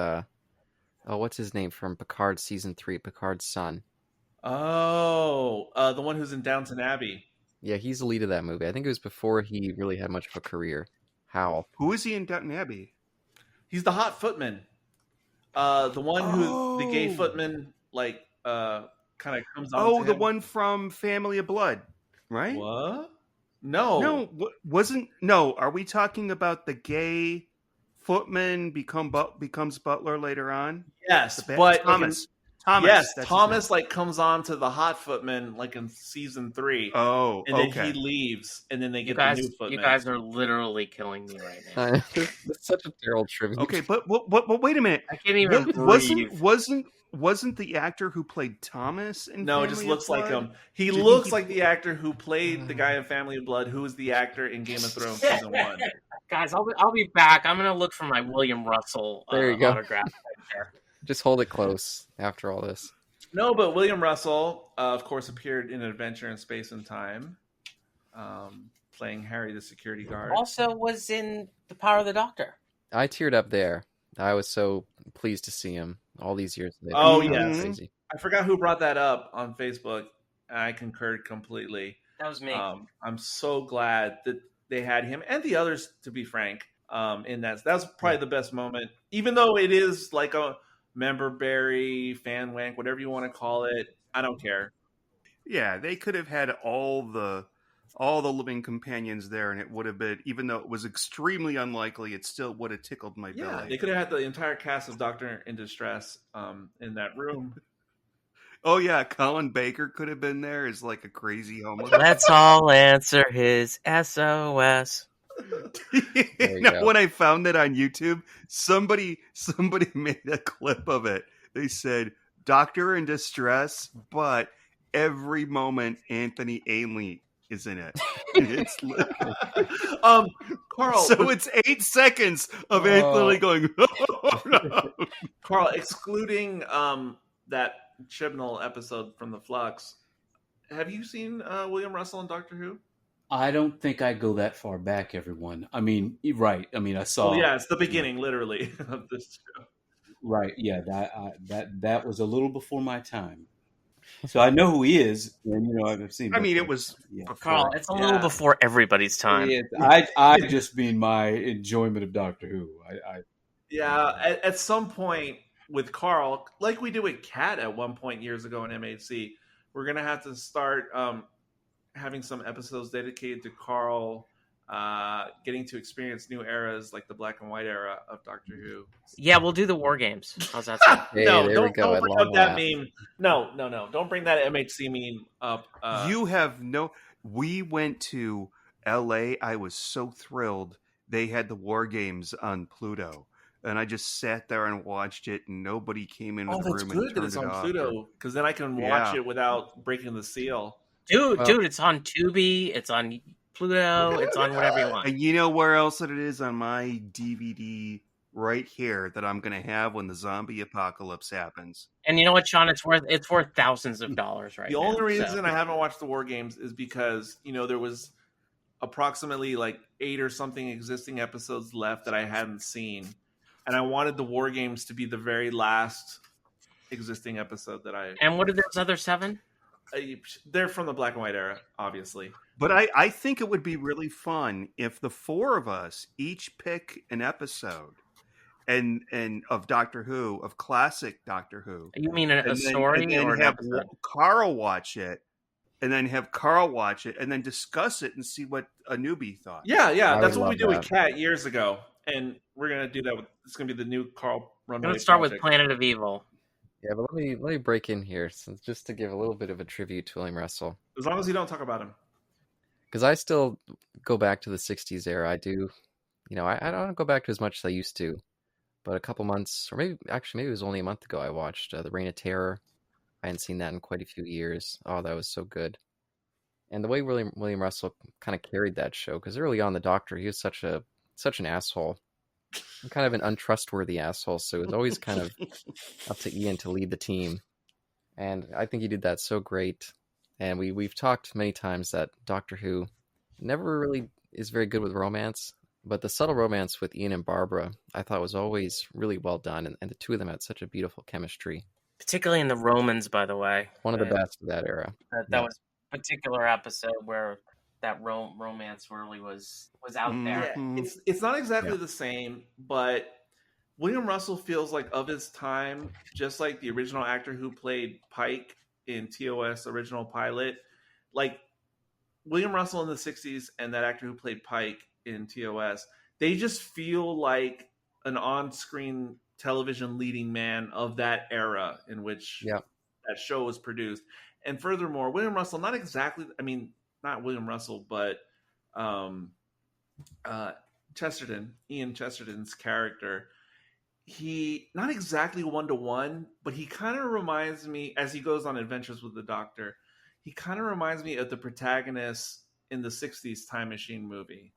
what's his name from Picard season 3, Picard's son. Oh, the one who's in Downton Abbey. Yeah, he's the lead of that movie. I think it was before he really had much of a career. Howl. Who is he in Downton Abbey? He's the hot footman. The one who, the gay footman, like, kind of comes on. Oh, the one from Family of Blood, right? What? No. No, are we talking about the gay footman becomes butler later on? Yes, but Thomas. Yes, Thomas like comes on to the hot footman like in season 3. Oh, and then he leaves, and then they get the new footman. You guys are literally killing me right now. That's such a terrible trivia. Okay, but wait a minute. I can't even breathe. Wasn't the actor who played Thomas in No, Family it just of looks Blood? like him. He looks like the actor who played the guy in Family of Blood, who was the actor in Game of Thrones season 1. Guys, I'll be back. I'm gonna look for my William Russell there you go. autograph right there. Just hold it close after all this. No, but William Russell, of course, appeared in Adventure in Space and Time, playing Harry the security guard. Also was in The Power of the Doctor. I teared up there. I was so pleased to see him all these years later. Oh, yeah. I forgot who brought that up on Facebook. I concurred completely. That was me. I'm so glad that they had him and the others, to be frank, in that. That was probably the best moment, even though it is like a member berry, fan wank, whatever you want to call it. I don't care. Yeah, they could have had all the living companions there, and it would have been, even though it was extremely unlikely, it still would have tickled my belly. They could have had the entire cast of Doctor in Distress in that room. Oh yeah, Colin Baker could have been there as like a crazy homeless. Let's all answer his SOS. When I found that on YouTube, somebody made a clip of it. They said Doctor in Distress, but every moment Anthony Ainley is in it. It's Carl. So it's 8 seconds of Anthony going. Oh, no. Carl, excluding that Chibnall episode from the Flux, have you seen William Russell in Doctor Who? I don't think I go that far back, everyone. I mean, right. I mean, I saw. Well, yeah, it's the beginning, literally, of this show. Right. Yeah. That was a little before my time. So I know who he is, and I've seen. I mean, it was Carl. It's a little before everybody's time. I just mean my enjoyment of Doctor Who. At some point with Carl, like we did with Kat at one point years ago in MHC, we're gonna have to start having some episodes dedicated to Carl getting to experience new eras like the black and white era of Doctor Who. Yeah, we'll do the War Games. How's that sound? Hey, don't bring up that meme. No. Don't bring that MHC meme up. You have no... We went to LA. I was so thrilled. They had the War Games on Pluto. And I just sat there and watched it, and nobody came into the room and turned it off. Good that it's on Pluto, because then I can watch it without breaking the seal. Dude, it's on Tubi, it's on Pluto, it's on whatever you want. And you know where else it is? On my DVD right here that I'm going to have when the zombie apocalypse happens. And you know what, Sean? It's worth thousands of dollars right now. The only reason I haven't watched the War Games is because, there was approximately like 8 or something existing episodes left that I hadn't seen, and I wanted the War Games to be the very last existing episode that I. And what are those other 7? They're from the black and white era, obviously. But I think it would be really fun if the 4 of us each pick an episode and of Doctor Who, of classic Doctor Who. You mean a story, and then or an have episode? Carl watch it, and then have Carl watch it, and then discuss it and see what a newbie thought. Yeah, that's what we did with Cat years ago, and we're gonna do that with. It's gonna be the new Carl Runway. Let's start with Planet of Evil. Yeah, but let me break in here, just to give a little bit of a tribute to William Russell. As long as you don't talk about him. Because I still go back to the 60s era. I do, I don't go back to as much as I used to. But a couple months, or maybe it was only a month ago, I watched The Reign of Terror. I hadn't seen that in quite a few years. Oh, that was so good. And the way William Russell kind of carried that show, because early on, the Doctor, he was such an asshole. Kind of an untrustworthy asshole, so it was always kind of up to Ian to lead the team. And I think he did that so great. And we've talked many times that Doctor Who never really is very good with romance, but the subtle romance with Ian and Barbara, I thought was always really well done, and the two of them had such a beautiful chemistry. Particularly in the Romans, by the way. One of the best of that era. That was a particular episode where that romance really was out there. Yeah, it's not exactly the same, but William Russell feels like of his time, just like the original actor who played Pike in TOS original pilot. Like William Russell in the 60s and that actor who played Pike in TOS, they just feel like an on-screen television leading man of that era in which that show was produced. And furthermore, William Russell, not William Russell, but Ian Chesterton's character, he not exactly 1-to-1, but he kind of reminds me, as he goes on adventures with the Doctor, he kind of reminds me of the protagonist in the 60s Time Machine movie.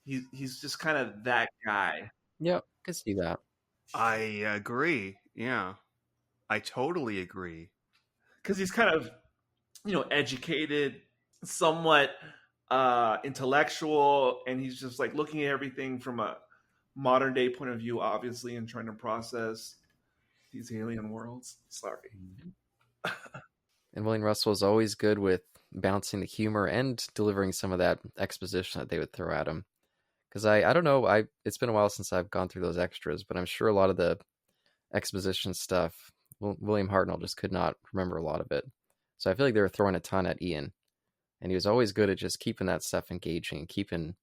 He's just kind of that guy. Yep, I can see that. I agree. Yeah, I totally agree. Because he's kind of, educated, somewhat intellectual, and he's just like looking at everything from a modern day point of view, obviously, and trying to process these alien worlds. Sorry. And William Russell is always good with balancing the humor and delivering some of that exposition that they would throw at him. Because I don't know, it's been a while since I've gone through those extras, but I'm sure a lot of the exposition stuff, William Hartnell just could not remember a lot of it. So I feel like they were throwing a ton at Ian. And he was always good at just keeping that stuff engaging, keeping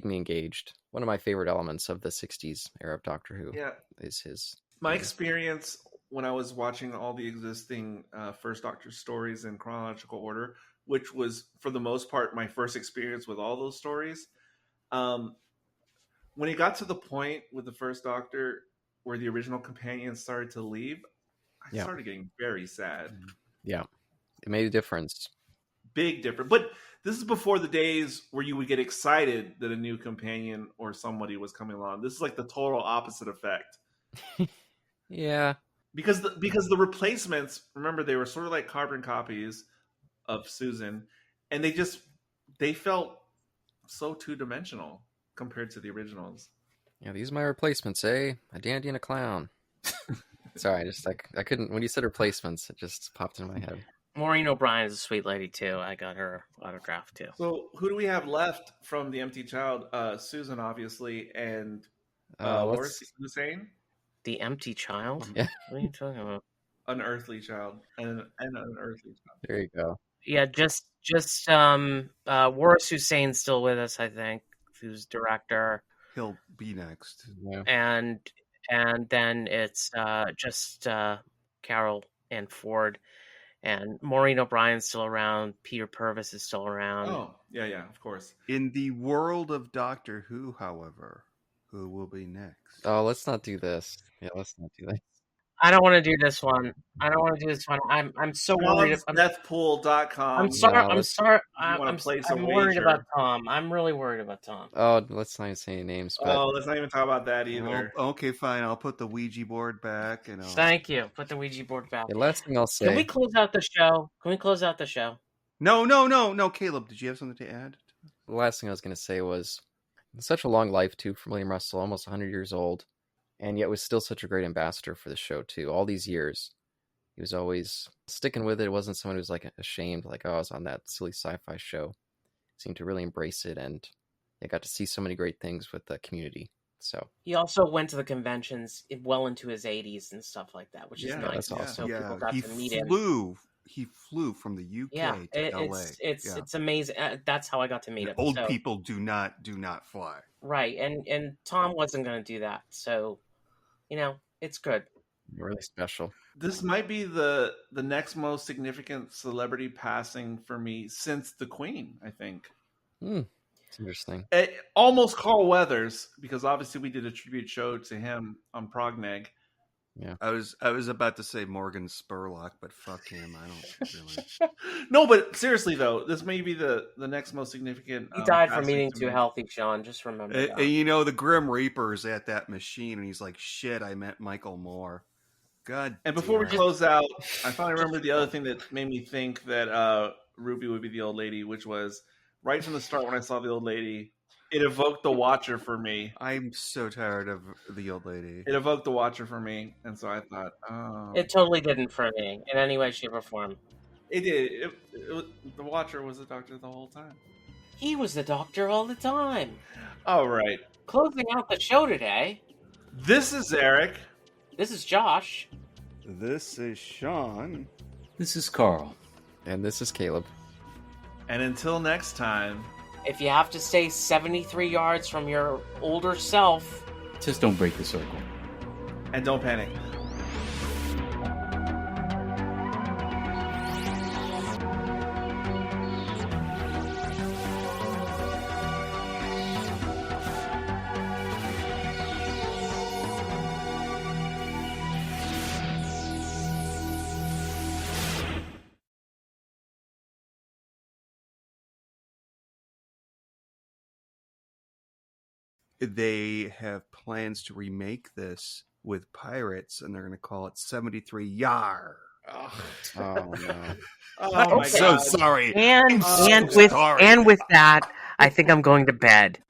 me engaged. One of my favorite elements of the 60s era of Doctor Who is his... My experience when I was watching all the existing First Doctor stories in chronological order, which was, for the most part, my first experience with all those stories, when it got to the point with the First Doctor where the original companions started to leave, I started getting very sad. Yeah, it made a difference. Big difference. But this is before the days where you would get excited that a new companion or somebody was coming along. This is like the total opposite effect. Yeah. Because the replacements, remember, they were sort of like carbon copies of Susan, and they felt so two-dimensional compared to the originals. Yeah, these are my replacements, eh? A dandy and a clown. Sorry, I couldn't, when you said replacements, it just popped in my head. Maureen O'Brien is a sweet lady, too. I got her autograph, too. So who do we have left from The Empty Child? Susan, obviously, and Loris Hussein? The Empty Child? Yeah. What are you talking about? Unearthly Child. And an Unearthly Child. There you go. Yeah, just Waris Hussein's still with us, I think, who's director. He'll be next. Yeah. And then it's just Carol and Ford. And Maureen O'Brien's still around. Peter Purvis is still around. Oh, yeah, of course. In the world of Doctor Who, however, who will be next? Oh, let's not do this. Yeah, let's not do that. I don't want to do this one. I'm so worried. Deathpool.com. I'm sorry. No, I'm sorry. I'm worried about Tom. I'm really worried about Tom. Oh, let's not even say any names. But... Oh, let's not even talk about that either. Oh, okay, fine. I'll put the Ouija board back. And Thank you. Put the Ouija board back. The last thing I'll say. Can we close out the show? No, Caleb, did you have something to add? the last thing I was going to say was such a long life, too, for William Russell, almost 100 years old, and yet was still such a great ambassador for the show, too. All these years, he was always sticking with it. It wasn't someone who was like ashamed, like, oh, I was on that silly sci-fi show. He seemed to really embrace it, and I got to see so many great things with the community. So he also went to the conventions well into his 80s and stuff like that, which is nice. That's awesome. So people got to meet him. He flew from the UK to LA. It's amazing. That's how I got to meet him. Old people do not fly. Right, and Tom wasn't going to do that. So, it's good. Really special. This might be the next most significant celebrity passing for me since the Queen, I think. It's interesting. Almost Carl Weathers, because obviously we did a tribute show to him on Progneg. Yeah, I was about to say Morgan Spurlock, but fuck him. I don't really. No, but seriously though, this may be the next most significant. He died from eating too healthy, Sean. Just remember that. And the Grim Reaper's at that machine, and he's like, "Shit, I meant Michael Moore." God. And before we close out, I finally remembered the other thing that made me think that Ruby would be the old lady, which was right from the start when I saw the old lady. It evoked the Watcher for me. I'm so tired of the old lady. It evoked the Watcher for me, and so I thought, oh. It totally didn't for me in any way, shape, or form. It did. The Watcher was the Doctor the whole time. He was the Doctor all the time. All right. Closing out the show today. This is Eric. This is Josh. This is Sean. This is Carl. And this is Caleb. And until next time... If you have to stay 73 yards from your older self... Just don't break the circle. And don't panic. They have plans to remake this with pirates, and they're going to call it 73 Yar. Oh no! I'm so sorry. And with that, I think I'm going to bed.